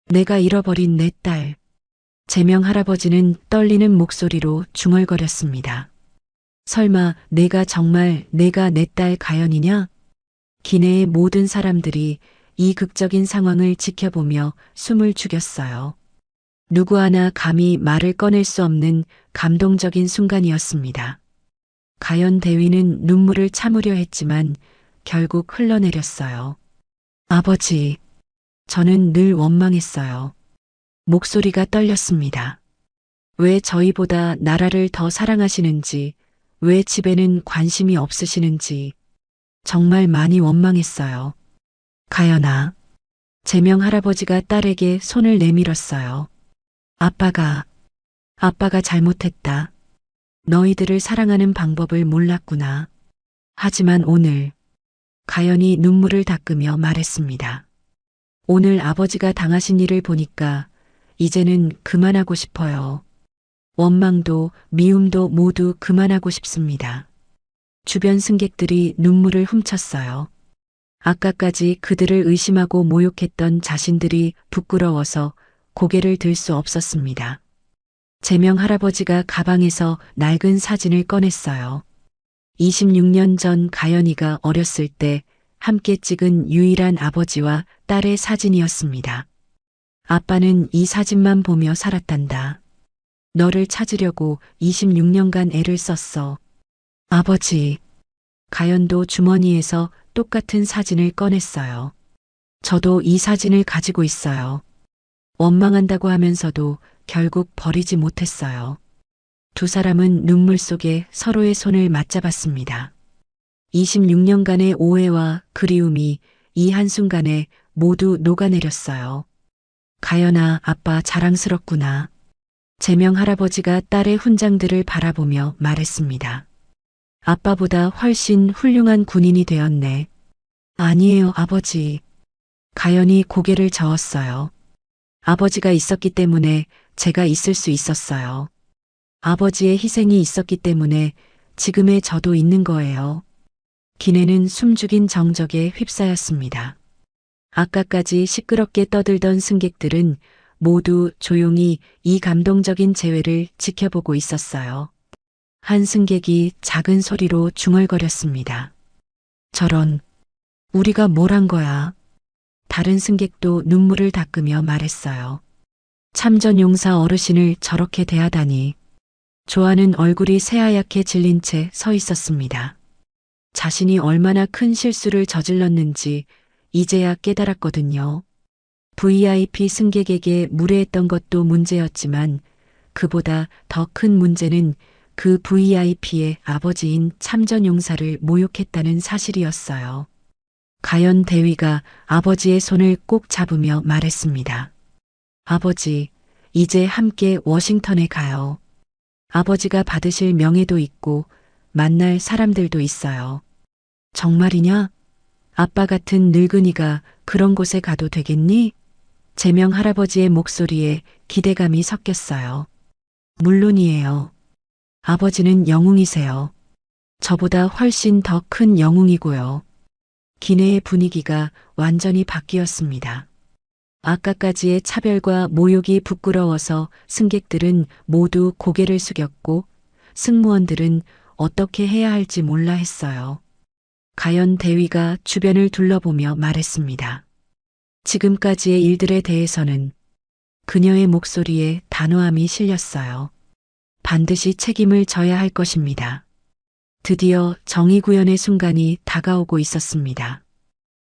내가 잃어버린 내 딸. 제명 할아버지는 떨리는 목소리로 중얼거렸습니다. 설마 내가 정말 내가 내 딸 가연이냐? 기내의 모든 사람들이 이 극적인 상황을 지켜보며 숨을 죽였어요. 누구 하나 감히 말을 꺼낼 수 없는 감동적인 순간이었습니다. 가연 대위는 눈물을 참으려 했지만 결국 흘러내렸어요. 아버지, 저는 늘 원망했어요. 목소리가 떨렸습니다. 왜 저희보다 나라를 더 사랑하시는지, 왜 집에는 관심이 없으시는지 정말 많이 원망했어요. 가연아, 제명 할아버지가 딸에게 손을 내밀었어요. 아빠가 잘못했다. 너희들을 사랑하는 방법을 몰랐구나. 하지만 오늘, 가연이 눈물을 닦으며 말했습니다. 오늘 아버지가 당하신 일을 보니까 이제는 그만하고 싶어요. 원망도 미움도 모두 그만하고 싶습니다. 주변 승객들이 눈물을 훔쳤어요. 아까까지 그들을 의심하고 모욕했던 자신들이 부끄러워서 고개를 들 수 없었습니다. 제명 할아버지가 가방에서 낡은 사진을 꺼냈어요. 26년 전 가연이가 어렸을 때 함께 찍은 유일한 아버지와 딸의 사진이었습니다. 아빠는 이 사진만 보며 살았단다. 너를 찾으려고 26년간 애를 썼어. 아버지. 가연도 주머니에서 똑같은 사진을 꺼냈어요. 저도 이 사진을 가지고 있어요. 원망한다고 하면서도 결국 버리지 못했어요. 두 사람은 눈물 속에 서로의 손을 맞잡았습니다. 26년간의 오해와 그리움이 이 한순간에 모두 녹아내렸어요. 가연아, 아빠 자랑스럽구나. 제명 할아버지가 딸의 훈장들을 바라보며 말했습니다. 아빠보다 훨씬 훌륭한 군인이 되었네. 아니에요, 아버지. 가연이 고개를 저었어요. 아버지가 있었기 때문에 제가 있을 수 있었어요. 아버지의 희생이 있었기 때문에 지금의 저도 있는 거예요. 기내는 숨죽인 정적에 휩싸였습니다. 아까까지 시끄럽게 떠들던 승객들은 모두 조용히 이 감동적인 재회를 지켜보고 있었어요. 한 승객이 작은 소리로 중얼거렸습니다. 저런, 우리가 뭘 한 거야? 다른 승객도 눈물을 닦으며 말했어요. 참전용사 어르신을 저렇게 대하다니. 조아는 얼굴이 새하얗게 질린 채 서 있었습니다. 자신이 얼마나 큰 실수를 저질렀는지 이제야 깨달았거든요. VIP 승객에게 무례했던 것도 문제였지만 그보다 더 큰 문제는 그 VIP의 아버지인 참전용사를 모욕했다는 사실이었어요. 가연 대위가 아버지의 손을 꼭 잡으며 말했습니다. 아버지, 이제 함께 워싱턴에 가요. 아버지가 받으실 명예도 있고 만날 사람들도 있어요. 정말이냐? 아빠 같은 늙은이가 그런 곳에 가도 되겠니? 제명 할아버지의 목소리에 기대감이 섞였어요. 물론이에요. 아버지는 영웅이세요. 저보다 훨씬 더 큰 영웅이고요. 기내의 분위기가 완전히 바뀌었습니다. 아까까지의 차별과 모욕이 부끄러워서 승객들은 모두 고개를 숙였고 승무원들은 어떻게 해야 할지 몰라 했어요. 가연 대위가 주변을 둘러보며 말했습니다. 지금까지의 일들에 대해서는 그녀의 목소리에 단호함이 실렸어요. 반드시 책임을 져야 할 것입니다. 드디어 정의구현의 순간이 다가오고 있었습니다.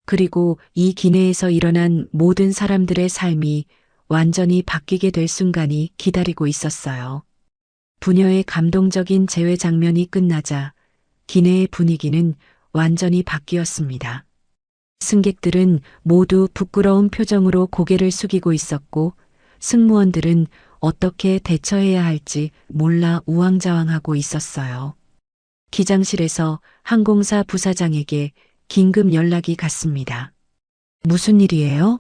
그리고 이 기내에서 일어난 모든 사람들의 삶이 완전히 바뀌게 될 순간이 기다리고 있었어요. 부녀의 감동적인 재회 장면이 끝나자 기내의 분위기는 완전히 바뀌었습니다. 승객들은 모두 부끄러운 표정으로 고개를 숙이고 있었고 승무원들은 어떻게 대처해야 할지 몰라 우왕좌왕하고 있었어요. 기장실에서 항공사 부사장에게 긴급 연락이 갔습니다. 무슨 일이에요?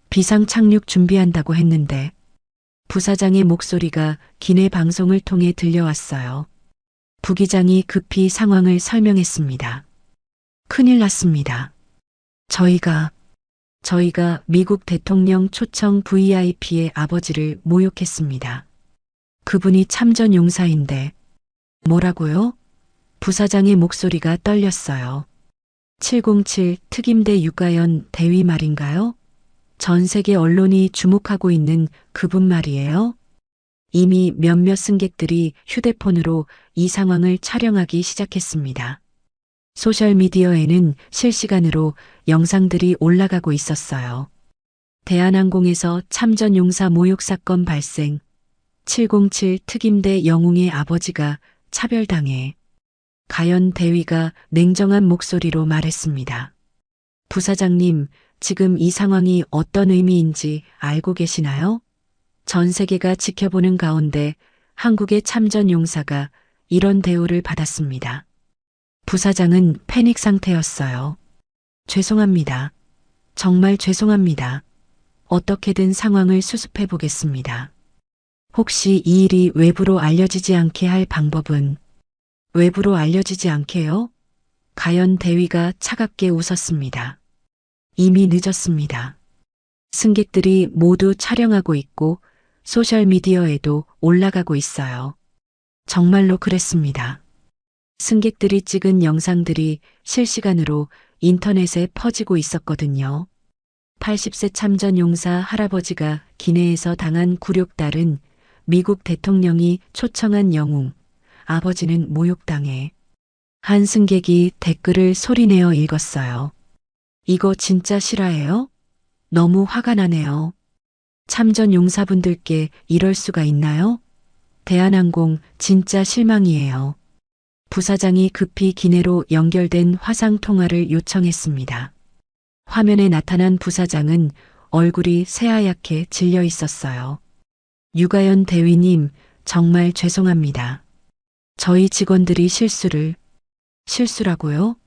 비상 착륙 준비한다고 했는데. 부사장의 목소리가 기내 방송을 통해 들려왔어요. 부기장이 급히 상황을 설명했습니다. 큰일 났습니다. 저희가 미국 대통령 초청 VIP의 아버지를 모욕했습니다. 그분이 참전 용사인데. 뭐라고요? 부사장의 목소리가 떨렸어요. 707 특임대 유가연 대위 말인가요? 전 세계 언론이 주목하고 있는 그분 말이에요? 이미 몇몇 승객들이 휴대폰으로 이 상황을 촬영하기 시작했습니다. 소셜미디어에는 실시간으로 영상들이 올라가고 있었어요. 대한항공에서 참전용사 모욕 사건 발생. 707 특임대 영웅의 아버지가 차별당해. 가연 대위가 냉정한 목소리로 말했습니다. 부사장님, 지금 이 상황이 어떤 의미인지 알고 계시나요? 전 세계가 지켜보는 가운데 한국의 참전 용사가 이런 대우를 받았습니다. 부사장은 패닉 상태였어요. 죄송합니다. 정말 죄송합니다. 어떻게든 상황을 수습해 보겠습니다. 혹시 이 일이 외부로 알려지지 않게 할 방법은? 외부로 알려지지 않게요? 가연 대위가 차갑게 웃었습니다. 이미 늦었습니다. 승객들이 모두 촬영하고 있고 소셜미디어에도 올라가고 있어요. 정말로 그랬습니다. 승객들이 찍은 영상들이 실시간으로 인터넷에 퍼지고 있었거든요. 80세 참전 용사 할아버지가 기내에서 당한 굴욕달은 미국 대통령이 초청한 영웅, 아버지는 모욕당해. 한 승객이 댓글을 소리내어 읽었어요. 이거 진짜 실화예요? 너무 화가 나네요. 참전 용사분들께 이럴 수가 있나요? 대한항공 진짜 실망이에요. 부사장이 급히 기내로 연결된 화상 통화를 요청했습니다. 화면에 나타난 부사장은 얼굴이 새하얗게 질려 있었어요. 유가연 대위님, 정말 죄송합니다. 저희 직원들이 실수라고요?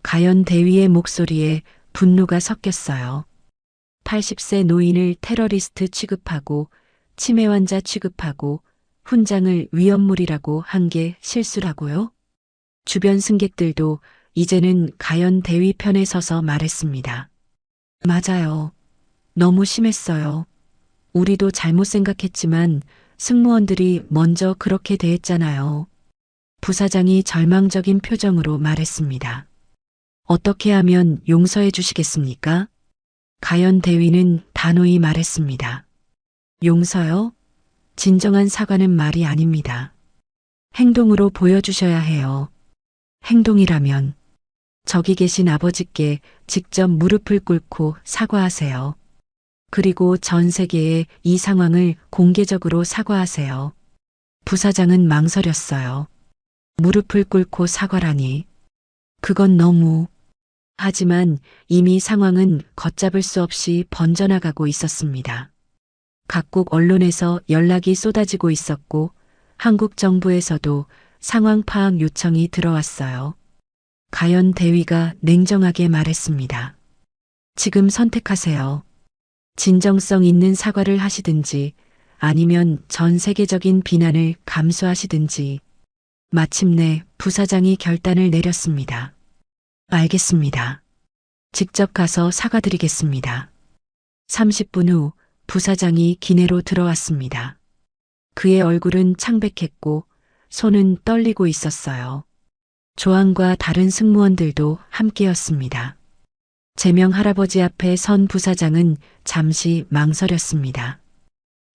가연 대위의 목소리에 분노가 섞였어요. 80세 노인을 테러리스트 취급하고 치매 환자 취급하고 훈장을 위험물이라고 한 게 실수라고요? 주변 승객들도 이제는 가연 대위 편에 서서 말했습니다. 맞아요. 너무 심했어요. 우리도 잘못 생각했지만 승무원들이 먼저 그렇게 대했잖아요. 부사장이 절망적인 표정으로 말했습니다. 어떻게 하면 용서해 주시겠습니까? 가연 대위는 단호히 말했습니다. 용서요? 진정한 사과는 말이 아닙니다. 행동으로 보여주셔야 해요. 행동이라면 저기 계신 아버지께 직접 무릎을 꿇고 사과하세요. 그리고 전 세계에 이 상황을 공개적으로 사과하세요. 부사장은 망설였어요. 무릎을 꿇고 사과라니. 그건 너무. 하지만 이미 상황은 걷잡을 수 없이 번져나가고 있었습니다. 각국 언론에서 연락이 쏟아지고 있었고 한국 정부에서도 상황 파악 요청이 들어왔어요. 가연 대위가 냉정하게 말했습니다. 지금 선택하세요. 진정성 있는 사과를 하시든지 아니면 전 세계적인 비난을 감수하시든지. 마침내 부사장이 결단을 내렸습니다. 알겠습니다. 직접 가서 사과드리겠습니다. 30분 후 부사장이 기내로 들어왔습니다. 그의 얼굴은 창백했고 손은 떨리고 있었어요. 조항과 다른 승무원들도 함께였습니다. 제명 할아버지 앞에 선 부사장은 잠시 망설였습니다.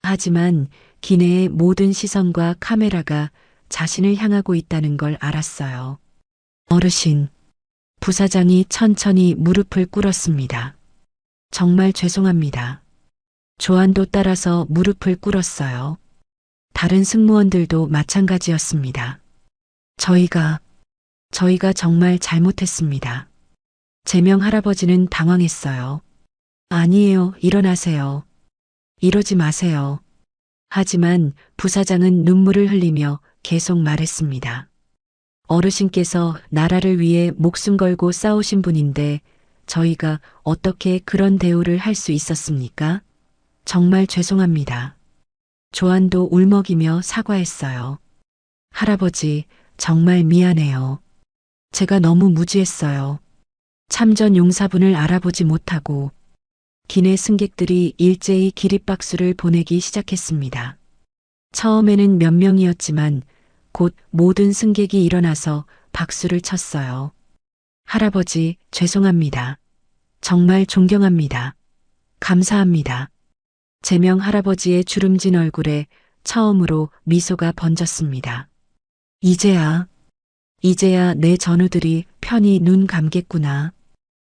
하지만 기내의 모든 시선과 카메라가 자신을 향하고 있다는 걸 알았어요. 어르신, 부사장이 천천히 무릎을 꿇었습니다. 정말 죄송합니다. 조안도 따라서 무릎을 꿇었어요. 다른 승무원들도 마찬가지였습니다. 저희가 정말 잘못했습니다. 제명 할아버지는 당황했어요. 아니에요, 일어나세요. 이러지 마세요. 하지만 부사장은 눈물을 흘리며 계속 말했습니다. 어르신께서 나라를 위해 목숨 걸고 싸우신 분인데 저희가 어떻게 그런 대우를 할 수 있었습니까? 정말 죄송합니다. 조안도 울먹이며 사과했어요. 할아버지, 정말 미안해요. 제가 너무 무지했어요. 참전 용사분을 알아보지 못하고. 기내 승객들이 일제히 기립박수를 보내기 시작했습니다. 처음에는 몇 명이었지만 곧 모든 승객이 일어나서 박수를 쳤어요. 할아버지, 죄송합니다. 정말 존경합니다. 감사합니다. 제명 할아버지의 주름진 얼굴에 처음으로 미소가 번졌습니다. 이제야 내 전우들이 편히 눈 감겠구나.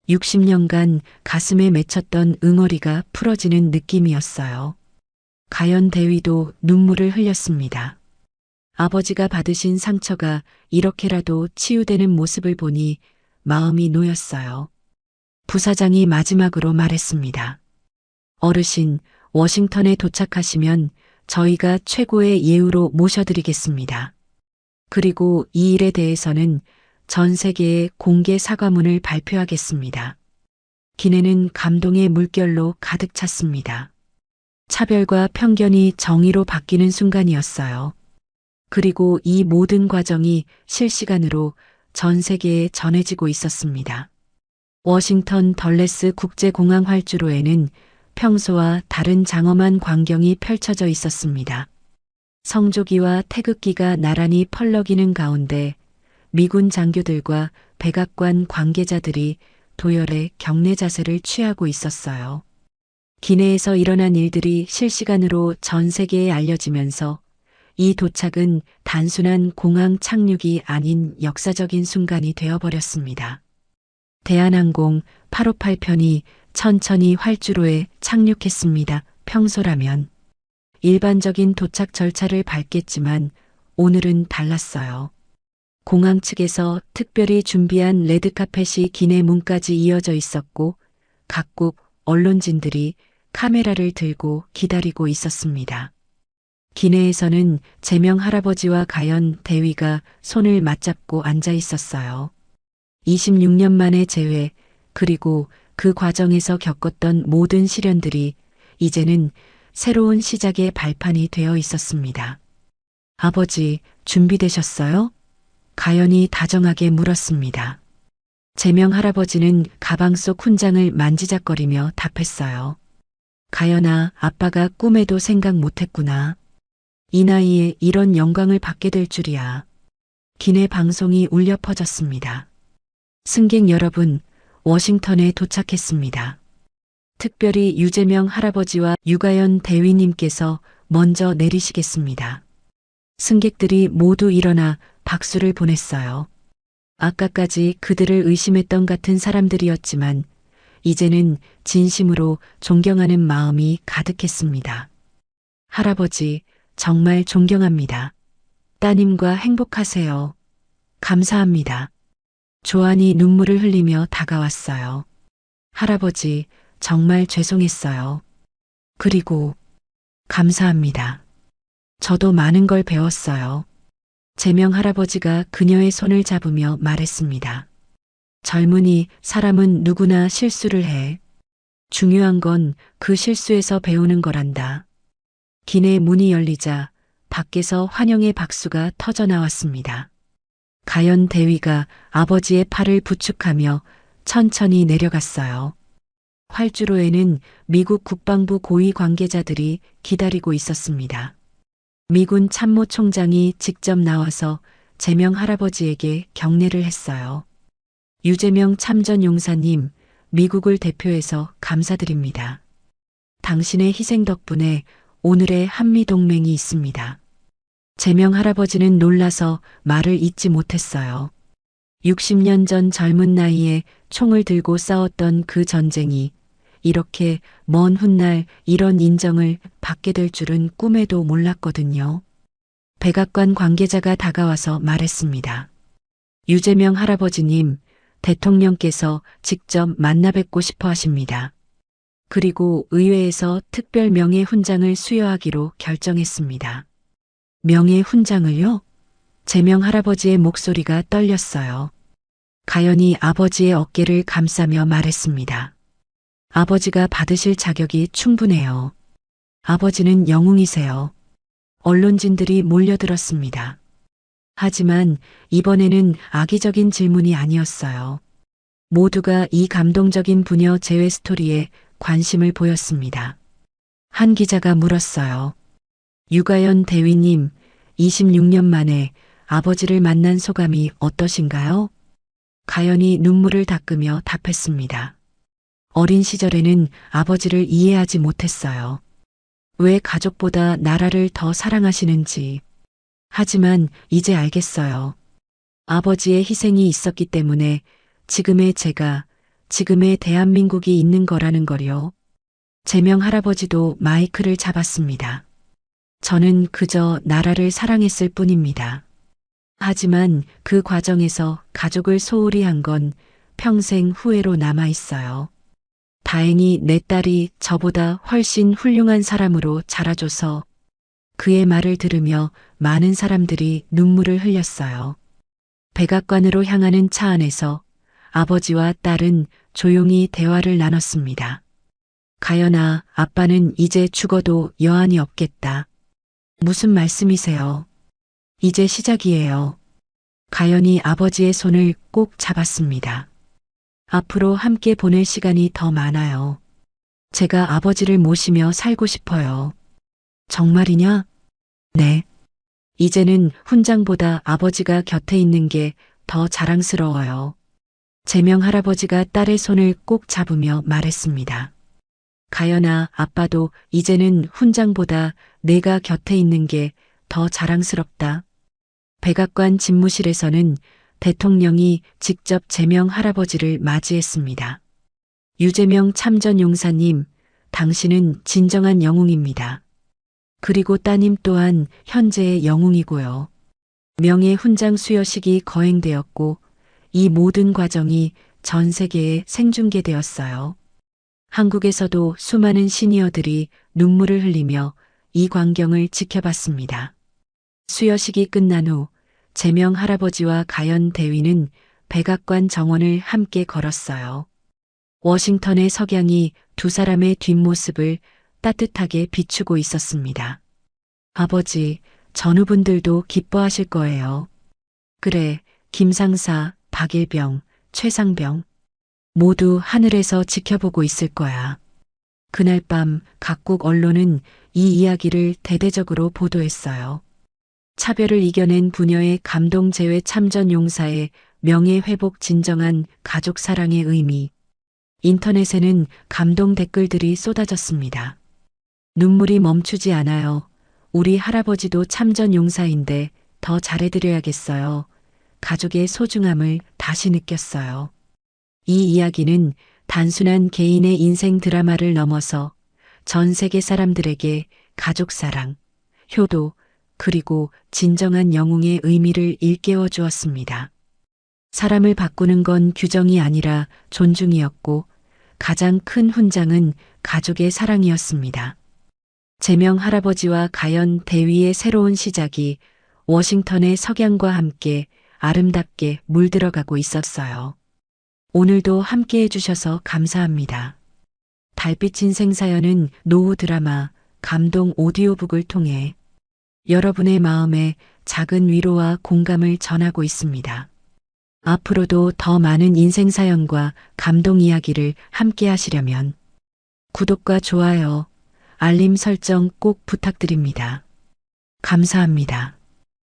60년간 가슴에 맺혔던 응어리가 풀어지는 느낌이었어요. 가연 대위도 눈물을 흘렸습니다. 아버지가 받으신 상처가 이렇게라도 치유되는 모습을 보니 마음이 놓였어요. 부사장이 마지막으로 말했습니다. 어르신, 워싱턴에 도착하시면 저희가 최고의 예우로 모셔드리겠습니다. 그리고 이 일에 대해서는 전 세계에 공개 사과문을 발표하겠습니다. 기내는 감동의 물결로 가득 찼습니다. 차별과 편견이 정의로 바뀌는 순간이었어요. 그리고 이 모든 과정이 실시간으로 전 세계에 전해지고 있었습니다. 워싱턴 덜레스 국제공항 활주로에는 평소와 다른 장엄한 광경이 펼쳐져 있었습니다. 성조기와 태극기가 나란히 펄럭이는 가운데 미군 장교들과 백악관 관계자들이 도열의 경례 자세를 취하고 있었어요. 기내에서 일어난 일들이 실시간으로 전 세계에 알려지면서 이 도착은 단순한 공항 착륙이 아닌 역사적인 순간이 되어버렸습니다. 대한항공 858편이 천천히 활주로에 착륙했습니다. 평소라면 일반적인 도착 절차를 밟겠지만 오늘은 달랐어요. 공항 측에서 특별히 준비한 레드카펫이 기내 문까지 이어져 있었고 각국 언론진들이 카메라를 들고 기다리고 있었습니다. 기내에서는 제명 할아버지와 가연 대위가 손을 맞잡고 앉아 있었어요. 26년 만의 재회, 그리고 그 과정에서 겪었던 모든 시련들이 이제는 새로운 시작의 발판이 되어 있었습니다. 아버지, 준비되셨어요? 가연이 다정하게 물었습니다. 제명 할아버지는 가방 속 훈장을 만지작거리며 답했어요. 가연아, 아빠가 꿈에도 생각 못했구나. 이 나이에 이런 영광을 받게 될 줄이야. 기내 방송이 울려 퍼졌습니다. 승객 여러분, 워싱턴에 도착했습니다. 특별히 유제명 할아버지와 유가연 대위님께서 먼저 내리시겠습니다. 승객들이 모두 일어나 박수를 보냈어요. 아까까지 그들을 의심했던 같은 사람들이었지만 이제는 진심으로 존경하는 마음이 가득했습니다. 할아버지, 정말 존경합니다. 따님과 행복하세요. 감사합니다. 조안이 눈물을 흘리며 다가왔어요. 할아버지, 정말 죄송했어요. 그리고 감사합니다. 저도 많은 걸 배웠어요. 제명 할아버지가 그녀의 손을 잡으며 말했습니다. 젊은이, 사람은 누구나 실수를 해. 중요한 건 그 실수에서 배우는 거란다. 기내 문이 열리자 밖에서 환영의 박수가 터져 나왔습니다. 가연 대위가 아버지의 팔을 부축하며 천천히 내려갔어요. 활주로에는 미국 국방부 고위 관계자들이 기다리고 있었습니다. 미군 참모총장이 직접 나와서 제명 할아버지에게 경례를 했어요. 유재명 참전용사님, 미국을 대표해서 감사드립니다. 당신의 희생 덕분에 오늘의 한미동맹이 있습니다. 제명 할아버지는 놀라서 말을 잇지 못했어요. 60년 전 젊은 나이에 총을 들고 싸웠던 그 전쟁이 이렇게 먼 훗날 이런 인정을 받게 될 줄은 꿈에도 몰랐거든요. 백악관 관계자가 다가와서 말했습니다. 유재명 할아버지님, 대통령께서 직접 만나 뵙고 싶어 하십니다. 그리고 의회에서 특별 명예훈장을 수여하기로 결정했습니다. 명예훈장을요? 제명 할아버지의 목소리가 떨렸어요. 가연이 아버지의 어깨를 감싸며 말했습니다. 아버지가 받으실 자격이 충분해요. 아버지는 영웅이세요. 언론진들이 몰려들었습니다. 하지만 이번에는 악의적인 질문이 아니었어요. 모두가 이 감동적인 부녀 재회 스토리에 관심을 보였습니다. 한 기자가 물었어요. 유가연 대위님, 26년 만에 아버지를 만난 소감이 어떠신가요? 가연이 눈물을 닦으며 답했습니다. 어린 시절에는 아버지를 이해하지 못했어요. 왜 가족보다 나라를 더 사랑하시는지. 하지만 이제 알겠어요. 아버지의 희생이 있었기 때문에 지금의 제가, 지금의 대한민국이 있는 거라는 거요. 제명 할아버지도 마이크를 잡았습니다. 저는 그저 나라를 사랑했을 뿐입니다. 하지만 그 과정에서 가족을 소홀히 한 건 평생 후회로 남아 있어요. 다행히 내 딸이 저보다 훨씬 훌륭한 사람으로 자라줘서 그의 말을 들으며 많은 사람들이 눈물을 흘렸어요. 백악관으로 향하는 차 안에서 아버지와 딸은 조용히 대화를 나눴습니다. 가연아, 아빠는 이제 죽어도 여한이 없겠다. 무슨 말씀이세요? 이제 시작이에요. 가연이 아버지의 손을 꼭 잡았습니다. 앞으로 함께 보낼 시간이 더 많아요. 제가 아버지를 모시며 살고 싶어요. 정말이냐? 네. 이제는 훈장보다 아버지가 곁에 있는 게 더 자랑스러워요. 제명 할아버지가 딸의 손을 꼭 잡으며 말했습니다. 가연아, 아빠도 이제는 훈장보다 내가 곁에 있는 게 더 자랑스럽다. 백악관 집무실에서는 대통령이 직접 제명 할아버지를 맞이했습니다. 유재명 참전용사님, 당신은 진정한 영웅입니다. 그리고 따님 또한 현재의 영웅이고요. 명예훈장 수여식이 거행되었고 이 모든 과정이 전 세계에 생중계되었어요. 한국에서도 수많은 시니어들이 눈물을 흘리며 이 광경을 지켜봤습니다. 수여식이 끝난 후 제명 할아버지와 가연 대위는 백악관 정원을 함께 걸었어요. 워싱턴의 석양이 두 사람의 뒷모습을 따뜻하게 비추고 있었습니다. 아버지, 전우분들도 기뻐하실 거예요. 그래, 김상사, 박일병, 최상병 모두 하늘에서 지켜보고 있을 거야. 그날 밤 각국 언론은 이 이야기를 대대적으로 보도했어요. 차별을 이겨낸 부녀의 감동 재회 참전 용사의 명예 회복 진정한 가족 사랑의 의미. 인터넷에는 감동 댓글들이 쏟아졌습니다. 눈물이 멈추지 않아요. 우리 할아버지도 참전 용사인데 더 잘해드려야겠어요. 가족의 소중함을 다시 느꼈어요. 이 이야기는 단순한 개인의 인생 드라마를 넘어서 전 세계 사람들에게 가족 사랑, 효도, 그리고 진정한 영웅의 의미를 일깨워 주었습니다. 사람을 바꾸는 건 규정이 아니라 존중이었고 가장 큰 훈장은 가족의 사랑이었습니다. 제명 할아버지와 가연 대위의 새로운 시작이 워싱턴의 석양과 함께 아름답게 물들어가고 있었어요. 오늘도 함께 해주셔서 감사합니다. 달빛 인생 사연은 노후 드라마 감동 오디오북을 통해 여러분의 마음에 작은 위로와 공감을 전하고 있습니다. 앞으로도 더 많은 인생 사연과 감동 이야기를 함께 하시려면 구독과 좋아요, 알림 설정 꼭 부탁드립니다. 감사합니다.